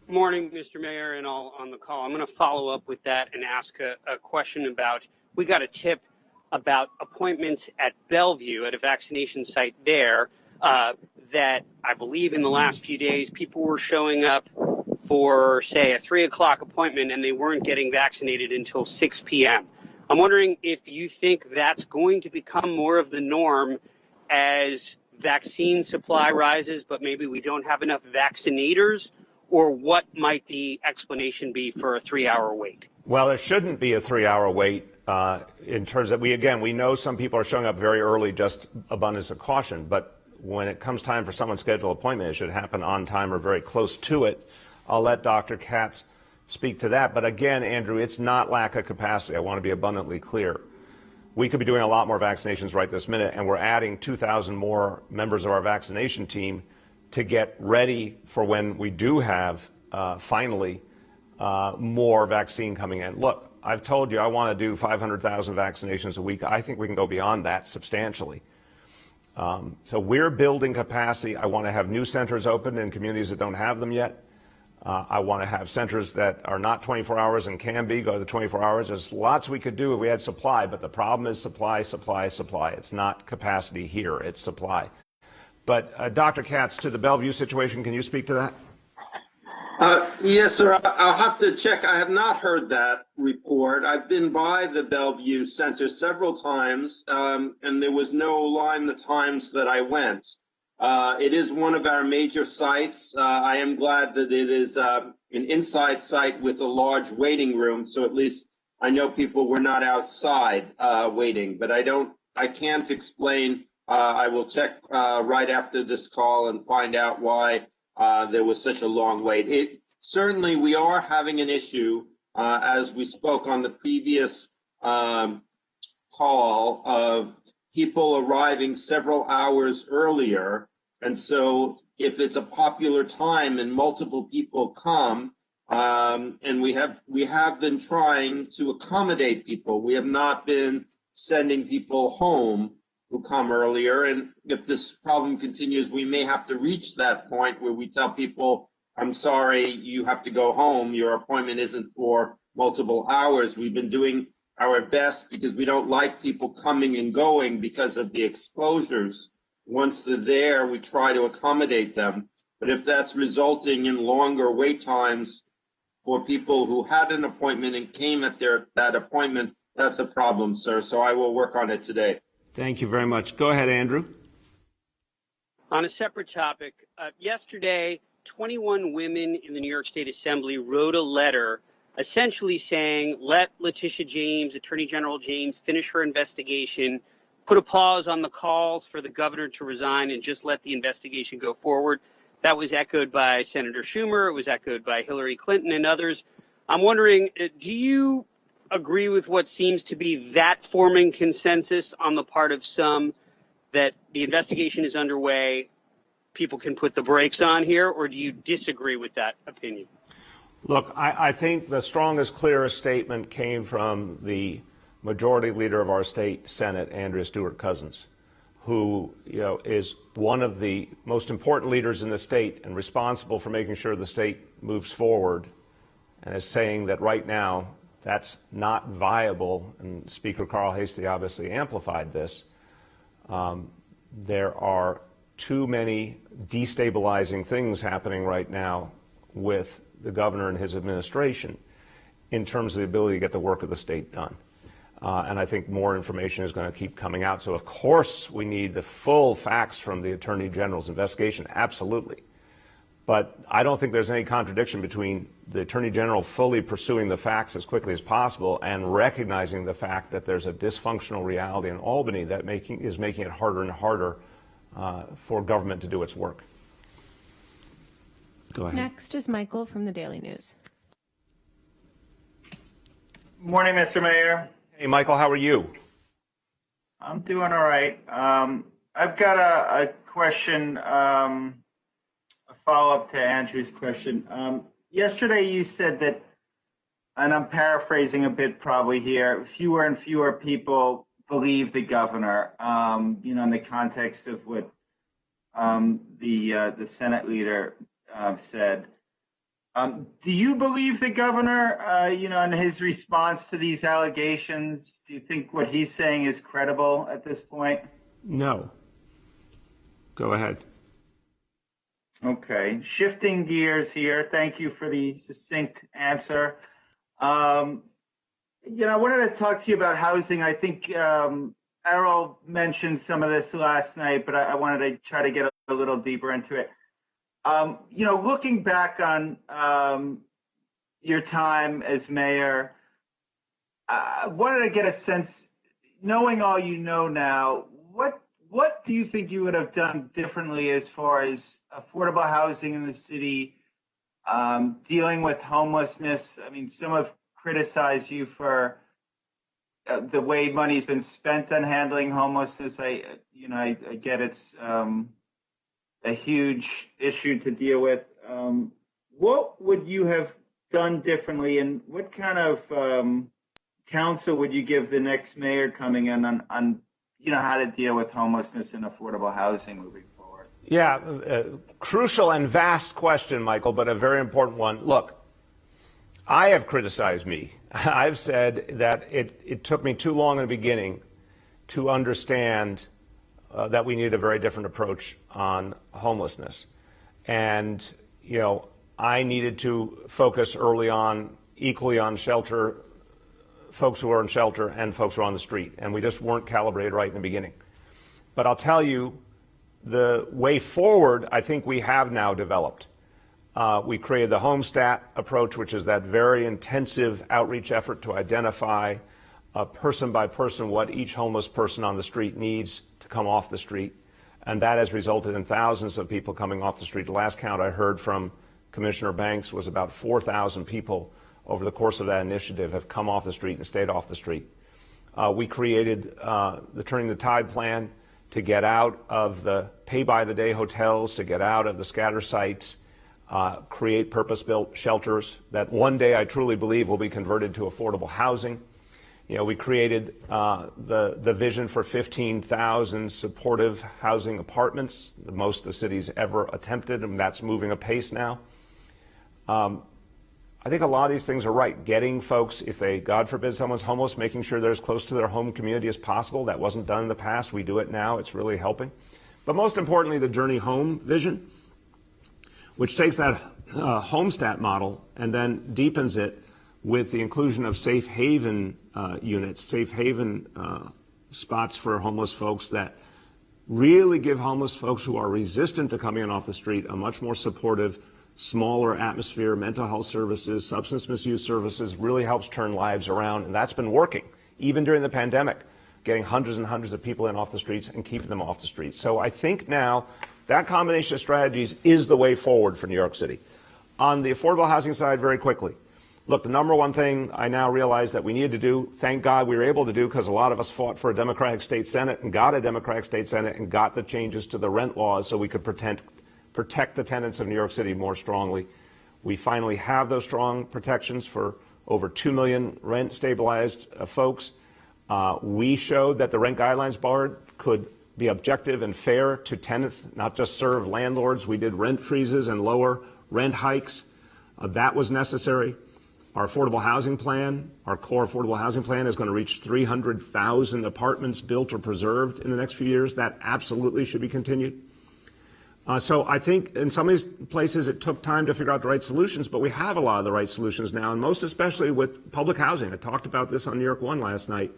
Good morning, Mr. Mayor, and all on the call. I'm going to follow up with that and ask a question about, we got a tip about appointments at Bellevue at a vaccination site there that I believe in the last few days, people were showing up for, say, a 3 o'clock appointment and they weren't getting vaccinated until 6 p.m. I'm wondering if you think that's going to become more of the norm as vaccine supply rises, but maybe we don't have enough vaccinators, or what might the explanation be for a 3-hour wait?
Well, there shouldn't be a 3-hour wait in terms of, we know some people are showing up very early, just abundance of caution, but when it comes time for someone's scheduled appointment, it should happen on time or very close to it. I'll let Dr. Katz speak to that. But again, Andrew, it's not lack of capacity. I want to be abundantly clear. We could be doing a lot more vaccinations right this minute, and we're adding 2,000 more members of our vaccination team to get ready for when we do have, finally, more vaccine coming in. Look, I've told you I want to do 500,000 vaccinations a week. I think we can go beyond that substantially. So we're building capacity. I want to have new centers open in communities that don't have them yet. I want to have centers that are not 24 hours and can be, go to the 24 hours. There's lots we could do if we had supply, but the problem is supply, supply, supply. It's not capacity here, it's supply. But Dr. Katz, to the Bellevue situation, can you speak to that?
Yes, sir. I'll have to check. I have not heard that report. I've been by the Bellevue Center several times, and there was no line the times that I went. It is one of our major sites. I am glad that it is an inside site with a large waiting room, so at least I know people were not outside waiting. But I can't explain. I will check right after this call and find out why there was such a long wait. Certainly, we are having an issue, as we spoke on the previous call, of people arriving several hours earlier. And so if it's a popular time and multiple people come, and we have been trying to accommodate people. We have not been sending people home who come earlier. And if this problem continues, we may have to reach that point where we tell people, I'm sorry, you have to go home. Your appointment isn't for multiple hours. We've been doing our best because we don't like people coming and going because of the exposures. Once they're there, we try to accommodate them. But if that's resulting in longer wait times for people who had an appointment and came at that appointment, that's a problem, sir. So I will work on it today.
Thank you very much. Go ahead, Andrew.
On a separate topic, yesterday, 21 women in the New York State Assembly wrote a letter essentially saying, let Letitia James, Attorney General James, finish her investigation, put a pause on the calls for the governor to resign, and just let the investigation go forward. That was echoed by Senator Schumer. It was echoed by Hillary Clinton and others. I'm wondering, do you agree with what seems to be that forming consensus on the part of some that the investigation is underway, people can put the brakes on here, or do you disagree with that opinion?
Look, I think the strongest, clearest statement came from the majority leader of our state Senate, Andrea Stewart Cousins, who is one of the most important leaders in the state and responsible for making sure the state moves forward, and is saying that right now that's not viable. And Speaker Carl Hastie obviously amplified this. There are too many destabilizing things happening right now with the governor and his administration in terms of the ability to get the work of the state done. And I think more information is going to keep coming out. So, of course, we need the full facts from the Attorney General's investigation, absolutely. But I don't think there's any contradiction between the Attorney General fully pursuing the facts as quickly as possible and recognizing the fact that there's a dysfunctional reality in Albany that is making it harder and harder for government to do its work. Go ahead.
Next is Michael from the Daily News.
Morning, Mr. Mayor.
Hey, Michael, how are you?
I'm doing all right. I've got a question, a follow-up to Andrew's question. Yesterday you said that, and I'm paraphrasing a bit probably here, fewer and fewer people believe the governor, in the context of what the Senate leader said. Do you believe the governor, in his response to these allegations? Do you think what he's saying is credible at this point?
No. Go ahead.
Okay. Shifting gears here. Thank you for the succinct answer. I wanted to talk to you about housing. I think Errol mentioned some of this last night, but I wanted to try to get a little deeper into it. Looking back on your time as mayor, I wanted to get a sense, knowing all you know now, what do you think you would have done differently as far as affordable housing in the city, dealing with homelessness? I mean, some have criticized you for the way money's been spent on handling homelessness. I get it's a huge issue to deal with. What would you have done differently, and what kind of counsel would you give the next mayor coming in on how to deal with homelessness and affordable housing moving forward?
Yeah, crucial and vast question, Michael, but a very important one. Look, I have criticized me. I've said that it took me too long in the beginning to understand that we need a very different approach on homelessness. And, I needed to focus early on equally on shelter, folks who are in shelter and folks who are on the street. And we just weren't calibrated right in the beginning. But I'll tell you, the way forward, I think we have now developed. We created the Homestat approach, which is that very intensive outreach effort to identify person by person what each homeless person on the street needs to come off the street. And that has resulted in thousands of people coming off the street. The last count I heard from Commissioner Banks was about 4,000 people over the course of that initiative have come off the street and stayed off the street. We created the Turning the Tide plan to get out of the pay-by-the-day hotels, to get out of the scatter sites, create purpose-built shelters that one day I truly believe will be converted to affordable housing. We created the vision for 15,000 supportive housing apartments, the most the city's ever attempted, and that's moving apace now. I think a lot of these things are right. Getting folks, if they, God forbid, someone's homeless, making sure they're as close to their home community as possible. That wasn't done in the past. We do it now. It's really helping. But most importantly, the Journey Home vision, which takes that Homestat model and then deepens it with the inclusion of safe haven units, safe haven spots for homeless folks that really give homeless folks who are resistant to coming in off the street a much more supportive, smaller atmosphere. Mental health services, substance misuse services really helps turn lives around, and that's been working even during the pandemic, getting hundreds and hundreds of people in off the streets and keeping them off the streets. So I think now that combination of strategies is the way forward for New York City. On the affordable housing side, very quickly, look, the number one thing I now realize that we need to do, thank God we were able to do, because a lot of us fought for a Democratic state Senate and got a Democratic state Senate and got the changes to the rent laws so we could protect the tenants of New York City more strongly. We finally have those strong protections for over 2 million rent stabilized folks. We showed that the Rent Guidelines Board could be objective and fair to tenants, not just serve landlords. We did rent freezes and lower rent hikes. That was necessary. Our affordable housing plan, our core affordable housing plan, is going to reach 300,000 apartments built or preserved in the next few years. That absolutely should be continued. So I think in some of these places it took time to figure out the right solutions, but we have a lot of the right solutions now, and most especially with public housing. I talked about this on New York One last night.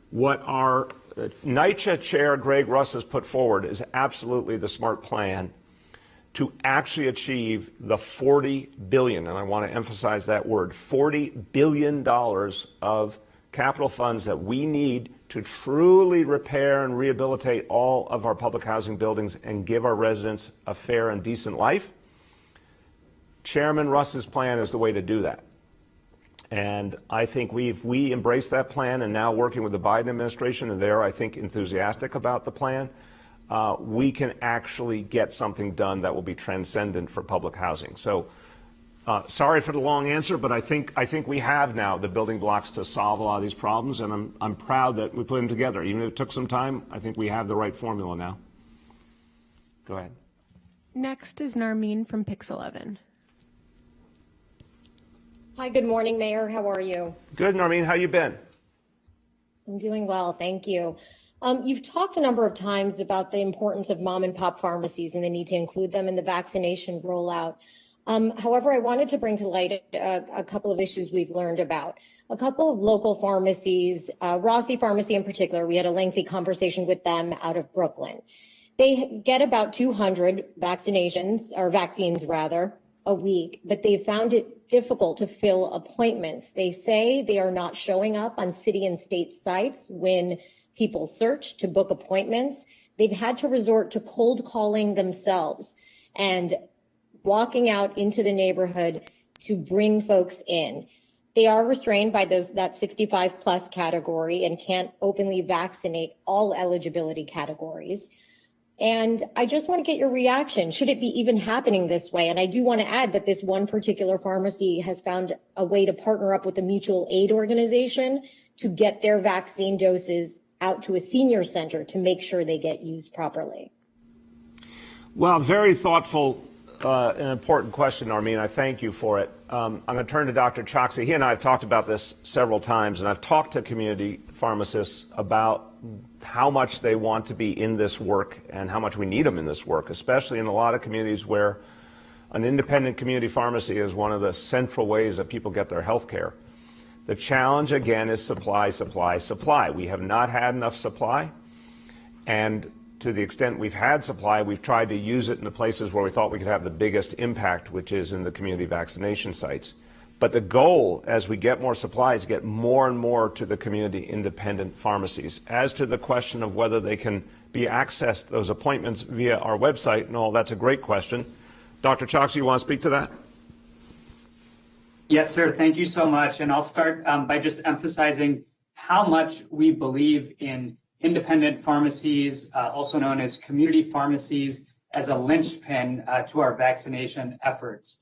What our NYCHA chair, Greg Russ, has put forward is absolutely the smart plan to actually achieve the $40 billion, and I want to emphasize that word, $40 billion of capital funds that we need to truly repair and rehabilitate all of our public housing buildings and give our residents a fair and decent life. Chairman Russ's plan is the way to do that. And I think we embraced that plan, and now working with the Biden administration, and they're, I think, enthusiastic about the plan, we can actually get something done that will be transcendent for public housing. So sorry for the long answer, but I think we have now the building blocks to solve a lot of these problems, and I'm proud that we put them together. Even if it took some time, I think we have the right formula now. Go ahead.
Next is Narmeen from Pix 11.
Hi, good morning, Mayor. How are you?
Good, Narmeen. How you been?
I'm doing well, thank you. You've talked a number of times about the importance of mom and pop pharmacies and the need to include them in the vaccination rollout. However, I wanted to bring to light a couple of issues we've learned about. A couple of local pharmacies, Rossi Pharmacy in particular, we had a lengthy conversation with them out of Brooklyn. They get about 200 vaccines a week, but they've found it difficult to fill appointments. They say they are not showing up on city and state sites when people search to book appointments. They've had to resort to cold calling themselves and walking out into the neighborhood to bring folks in. They are restrained by that 65 plus category and can't openly vaccinate all eligibility categories. And I just want to get your reaction. Should it be even happening this way? And I do want to add that this one particular pharmacy has found a way to partner up with a mutual aid organization to get their vaccine doses out to a senior center to make sure they get used properly.
Well, very thoughtful and important question, Armin. I thank you for it. I'm going to turn to Dr. Choksi. He and I have talked about this several times, and I've talked to community pharmacists about how much they want to be in this work and how much we need them in this work, especially in a lot of communities where an independent community pharmacy is one of the central ways that people get their health care. The challenge, again, is supply, supply, supply. We have not had enough supply, and to the extent we've had supply, we've tried to use it in the places where we thought we could have the biggest impact, which is in the community vaccination sites. But the goal, as we get more supply, is to get more and more to the community independent pharmacies. As to the question of whether they can be accessed, those appointments via our website and all, that's a great question. Dr. Choksi, you want to speak to that?
Yes, sir. Thank you so much. And I'll start by just emphasizing how much we believe in independent pharmacies, also known as community pharmacies, as a linchpin to our vaccination efforts.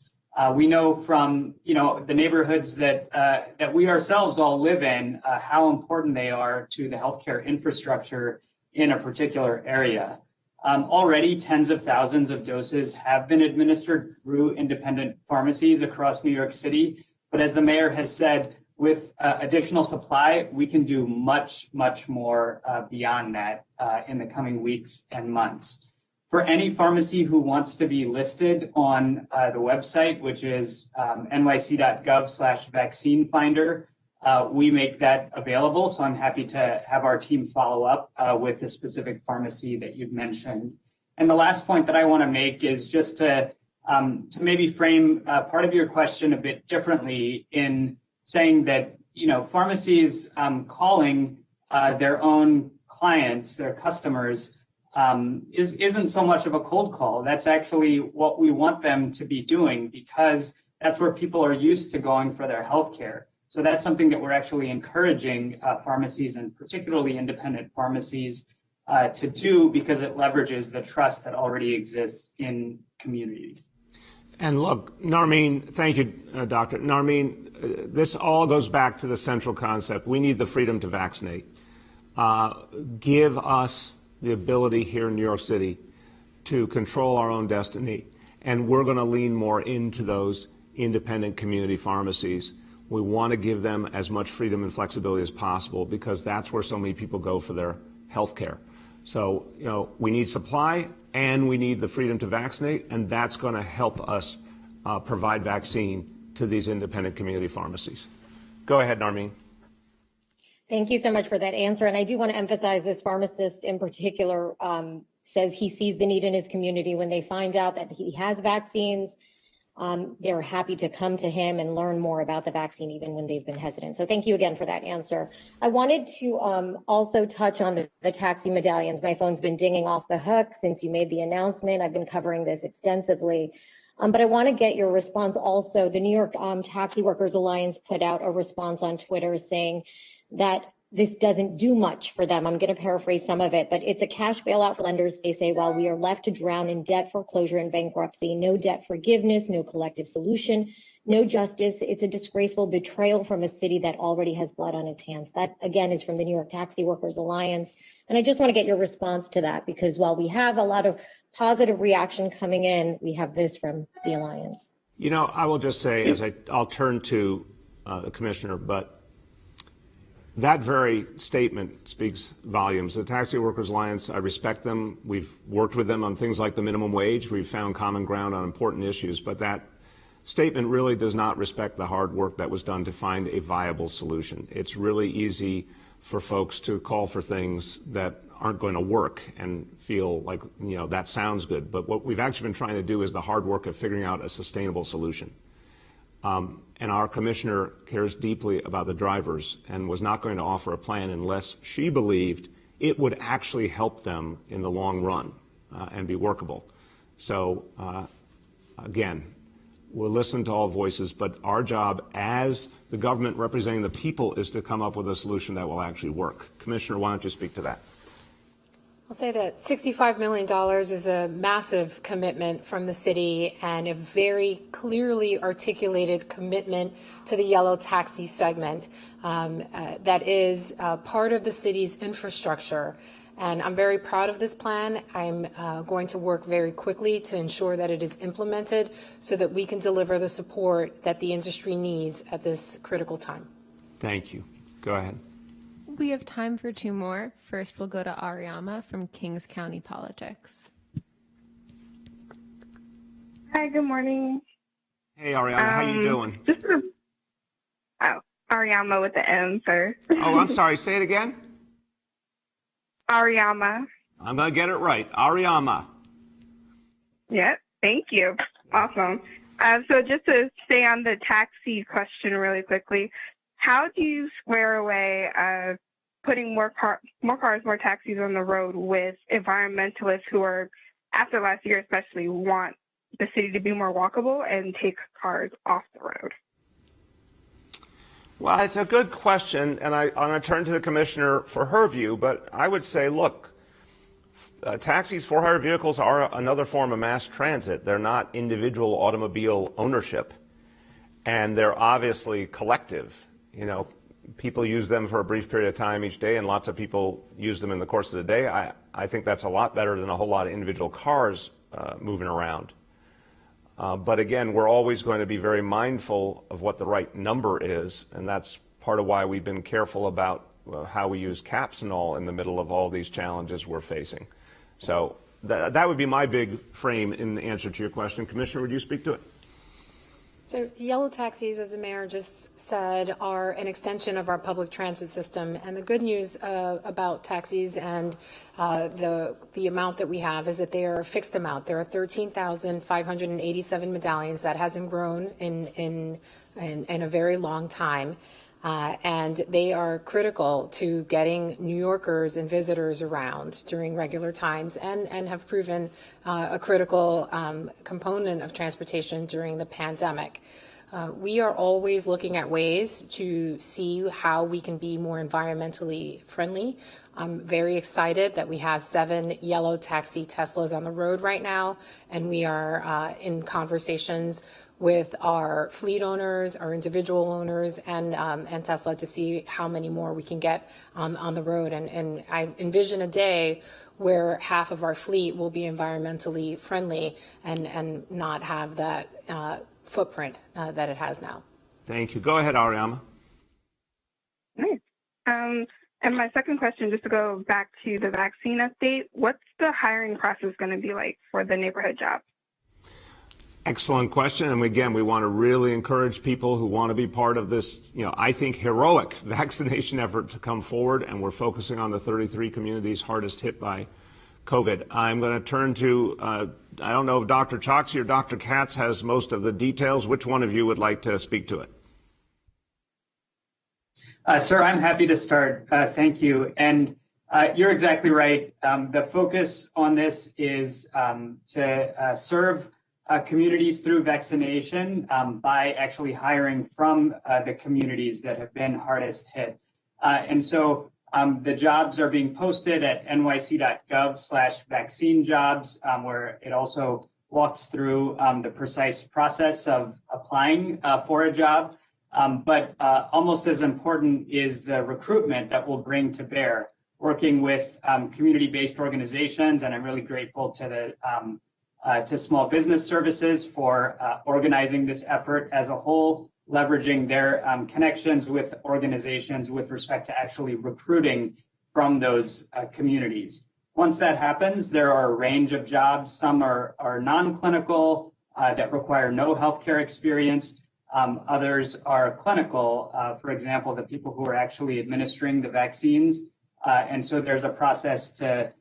We know from the neighborhoods that we ourselves all live in how important they are to the healthcare infrastructure in a particular area. Already, tens of thousands of doses have been administered through independent pharmacies across New York City. But as the mayor has said, with additional supply, we can do much, much more beyond that in the coming weeks and months. For any pharmacy who wants to be listed on the website, which is nyc.gov/vaccine finder, we make that available. So I'm happy to have our team follow up with the specific pharmacy that you've mentioned. And the last point that I want to make is just to maybe frame part of your question a bit differently in saying that, pharmacies calling their own clients, their customers, isn't so much of a cold call. That's actually what we want them to be doing because that's where people are used to going for their health care. So that's something that we're actually encouraging pharmacies and particularly independent pharmacies to do because it leverages the trust that already exists in communities.
And look, Narmeen, thank you, Doctor. Narmeen, this all goes back to the central concept. We need the freedom to vaccinate. Give us the ability here in New York City to control our own destiny. And we're going to lean more into those independent community pharmacies. We want to give them as much freedom and flexibility as possible because that's where so many people go for their health care. So, we need supply and we need the freedom to vaccinate, and that's going to help us provide vaccine to these independent community pharmacies. Go ahead, Narmeen.
Thank you so much for that answer. And I do want to emphasize this pharmacist in particular says he sees the need in his community. When they find out that he has vaccines, they're happy to come to him and learn more about the vaccine, even when they've been hesitant. So thank you again for that answer. I wanted to also touch on the taxi medallions. My phone's been dinging off the hook since you made the announcement. I've been covering this extensively. But I want to get your response also. The New York Taxi Workers Alliance put out a response on Twitter saying that this doesn't do much for them. I'm going to paraphrase some of it, but it's a cash bailout for lenders. They say, while we are left to drown in debt, foreclosure, and bankruptcy, no debt forgiveness, no collective solution, no justice. It's a disgraceful betrayal from a city that already has blood on its hands. That, again, is from the New York Taxi Workers Alliance. And I just want to get your response to that, because while we have a lot of positive reaction coming in, we have this from the Alliance.
I will just say, I'll turn to the commissioner, but that very statement speaks volumes. The Taxi Workers Alliance, I respect them. We've worked with them on things like the minimum wage. We've found common ground on important issues, but that statement really does not respect the hard work that was done to find a viable solution. It's really easy for folks to call for things that aren't going to work and feel like, that sounds good. But what we've actually been trying to do is the hard work of figuring out a sustainable solution. And our commissioner cares deeply about the drivers and was not going to offer a plan unless she believed it would actually help them in the long run and be workable. So, again, We'll listen to all voices, but our job as the government representing the people is to come up with a solution that will actually work. Commissioner, why don't you speak to that?
I'll say that $65 million is a massive commitment from the city and a very clearly articulated commitment to the yellow taxi segment that is part of the city's infrastructure. And I'm very proud of this plan. I'm going to work very quickly to ensure that it is implemented so that we can deliver the support that the industry needs at this critical time.
Thank you. Go ahead.
We have time for two more. First, we'll go to Ariama from Kings County Politics.
Hi, good morning.
Hey, Ariama, how you doing?
Ariama with the M, sir.
Oh, I'm sorry. Say it again.
Ariama.
I'm going to get it right. Ariama.
Yep, thank you. Awesome. So just to stay on the taxi question really quickly, how do you square away putting more taxis on the road with environmentalists who are, after last year especially, want the city to be more walkable and take cars off the road?
Well, it's a good question, and I'm going to turn to the commissioner for her view, but I would say, look, taxis, for-hire vehicles are another form of mass transit. They're not individual automobile ownership, and they're obviously collective. You know, people use them for a brief period of time each day, and lots of people use them in the course of the day. I think that's a lot better than a whole lot of individual cars moving around. But again, we're always going to be very mindful of what the right number is, and that's part of why we've been careful about how we use caps and all in the middle of all these challenges we're facing. So that would be my big frame in answer to your question. Commissioner, would you speak to it?
So yellow taxis, as the mayor just said, are an extension of our public transit system. And the good news about taxis and the amount that we have is that they are a fixed amount. There are 13,587 medallions. That hasn't grown in a very long time. And they are critical to getting New Yorkers and visitors around during regular times and have proven a critical component of transportation during the pandemic. We are always looking at ways to see how we can be more environmentally friendly. I'm very excited that we have 7 yellow taxi Teslas on the road right now, and we are in conversations with our fleet owners, our individual owners, and Tesla to see how many more we can get on the road. And I envision a day where half of our fleet will be environmentally friendly and not have that footprint that it has now.
Thank you. Go ahead, Ariama.
Nice. And my second question, just to go back to the vaccine update, what's the hiring process going to be like for the neighborhood jobs?
Excellent question. And again, we want to really encourage people who want to be part of this, I think, heroic vaccination effort to come forward. And we're focusing on the 33 communities hardest hit by COVID. I'm going to turn to, I don't know if Dr. Choksi or Dr. Katz has most of the details. Which one of you would like to speak to it?
Sir, I'm happy to start. Thank you. And you're exactly right. The focus on this is to serve communities through vaccination by actually hiring from the communities that have been hardest hit. And so the jobs are being posted at nyc.gov/vaccine jobs, where it also walks through the precise process of applying for a job. But almost as important is the recruitment that we'll bring to bear, working with community-based organizations. And I'm really grateful to the to Small Business Services for organizing this effort as a whole, leveraging their connections with organizations with respect to actually recruiting from those communities. Once that happens, there are a range of jobs. Some are non-clinical that require no healthcare experience. Others are clinical, for example, the people who are actually administering the vaccines. And so there's a process to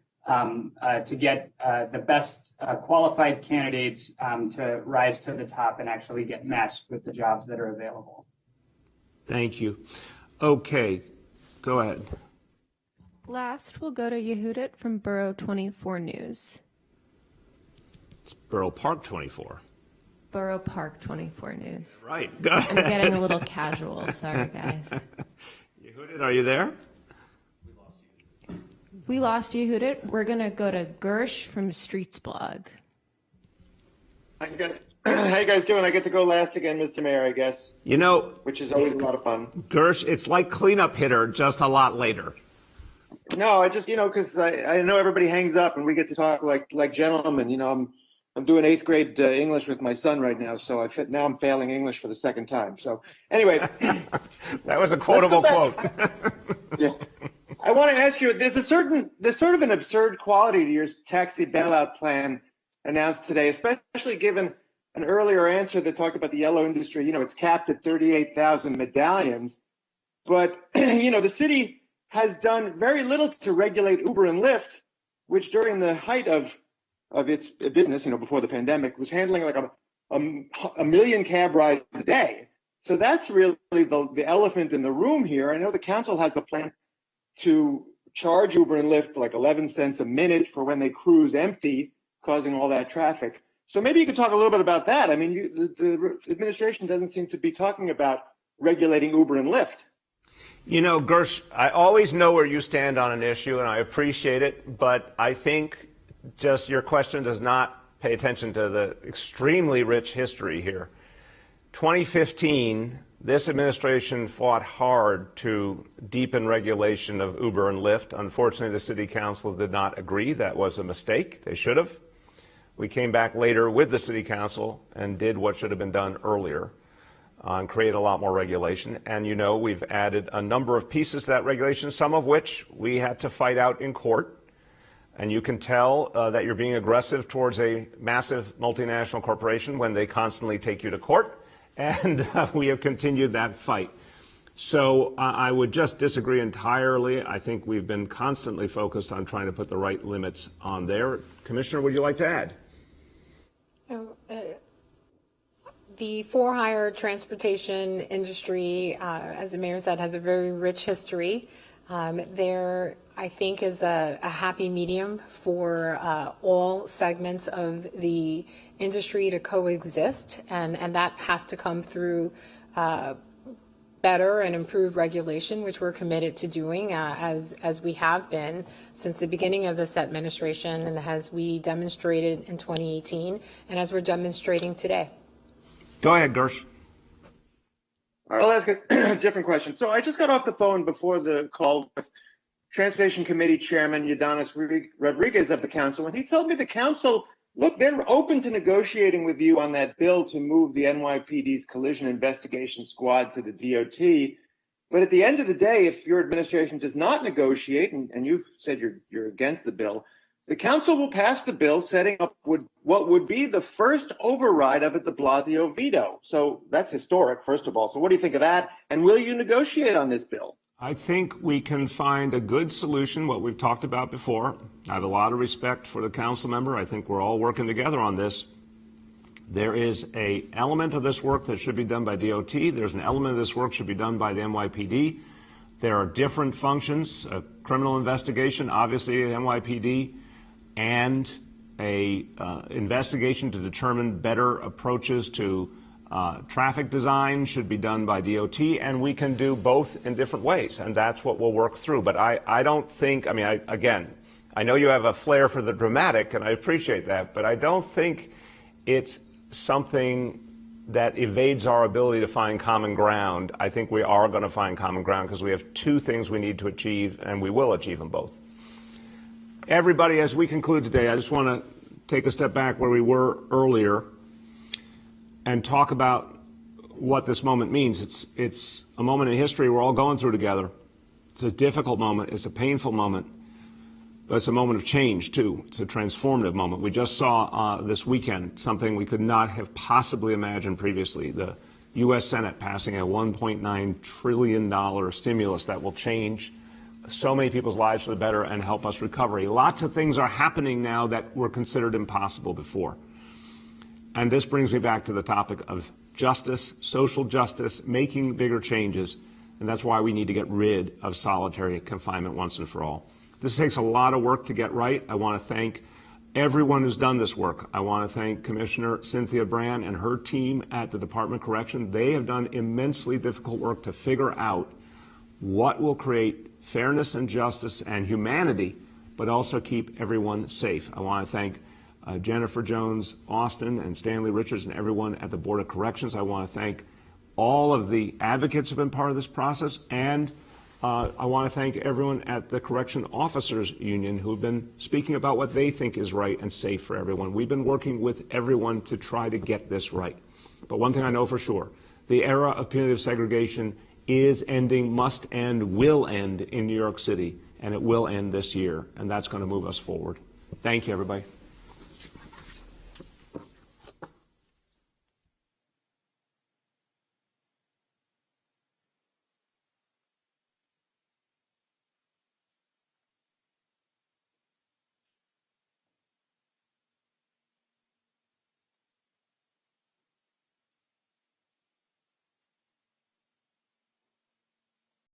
get the best qualified candidates to rise to the top and actually get matched with the jobs that are available.
Thank you. Okay, go ahead.
Last, we'll go to Yehudit from Borough 24 News.
It's Borough Park 24.
Borough Park 24 News.
Right.
I'm getting a little casual. Sorry, guys.
Yehudit, are you there?
We lost Yehudit. We're going to go to Gersh from Streets Blog.
How you guys doing? I get to go last again, Mr. Mayor, I guess.
You know,
which is always a lot of fun.
Gersh, it's like cleanup hitter, just a lot later.
No, I just, because I know everybody hangs up and we get to talk like gentlemen. I'm doing 8th grade English with my son right now, so now I'm failing English for the second time. So anyway.
That was a quotable quote.
Yeah. I want to ask you, there's sort of an absurd quality to your taxi bailout plan announced today, especially given an earlier answer that talked about the yellow industry. It's capped at 38,000 medallions. But, the city has done very little to regulate Uber and Lyft, which during the height of its business, before the pandemic, was handling like a million cab rides a day. So that's really the elephant in the room here. I know the council has a plan to charge Uber and Lyft like 11 cents a minute for when they cruise empty, causing all that traffic. So maybe you could talk a little bit about that. I mean, the administration doesn't seem to be talking about regulating Uber and Lyft.
Gersh, I always know where you stand on an issue, and I appreciate it, but I think just your question does not pay attention to the extremely rich history here. 2015, this administration fought hard to deepen regulation of Uber and Lyft. Unfortunately, the city council did not agree. That was a mistake. They should have. We came back later with the city council and did what should have been done earlier and create a lot more regulation. And we've added a number of pieces to that regulation, some of which we had to fight out in court. And you can tell that you're being aggressive towards a massive multinational corporation when they constantly take you to court. And we have continued that fight. So I would just disagree entirely. I think we've been constantly focused on trying to put the right limits on there. Commissioner, would you like to add?
The for-hire transportation industry, as the mayor said, has a very rich history. There, I think, is a happy medium for all segments of the industry to coexist, and that has to come through better and improved regulation, which we're committed to doing as we have been since the beginning of this administration, and as we demonstrated in 2018, and as we're demonstrating today.
Go ahead, Gersh.
All right, I'll ask a different question. So I just got off the phone before the call with Transportation Committee Chairman Ydanis Rodriguez of the council, and he told me the council, look, they're open to negotiating with you on that bill to move the NYPD's collision investigation squad to the DOT. But at the end of the day, if your administration does not negotiate, and you've said you're against the bill, the council will pass the bill setting up what would be the first override of a de Blasio veto. So that's historic, first of all. So what do you think of that? And will you negotiate on this bill?
I think we can find a good solution, what we've talked about before. I have a lot of respect for the council member. I think we're all working together on this. There is an element of this work that should be done by DOT. There's an element of this work should be done by the NYPD. There are different functions, a criminal investigation, obviously NYPD, and a investigation to determine better approaches to traffic design should be done by DOT, and we can do both in different ways, and that's what we'll work through. But I don't think, I know you have a flair for the dramatic, and I appreciate that, but I don't think it's something that evades our ability to find common ground. I think we are going to find common ground because we have two things we need to achieve, and we will achieve them both. Everybody, as we conclude today, I just want to take a step back where we were earlier and talk about what this moment means. It's a moment in history we're all going through together. It's a difficult moment. It's a painful moment. But it's a moment of change, too. It's a transformative moment. We just saw this weekend something we could not have possibly imagined previously. The U.S. Senate passing a $1.9 trillion stimulus that will change so many people's lives for the better and help us recovery. Lots of things are happening now that were considered impossible before. And this brings me back to the topic of justice, social justice, making bigger changes. And that's why we need to get rid of solitary confinement once and for all. This takes a lot of work to get right. I want to thank everyone who's done this work. I want to thank Commissioner Cynthia Brand and her team at the Department of Correction. They have done immensely difficult work to figure out what will create fairness and justice and humanity, but also keep everyone safe. I want to thank Jennifer Jones Austin and Stanley Richards and everyone at the Board of Corrections. I want to thank all of the advocates who have been part of this process, and I want to thank everyone at the Correction Officers Union who have been speaking about what they think is right and safe for everyone. We've been working with everyone to try to get this right. But one thing I know for sure, the era of punitive segregation is ending, must end, will end in New York City, and it will end this year, and that's going to move us forward. Thank you, everybody.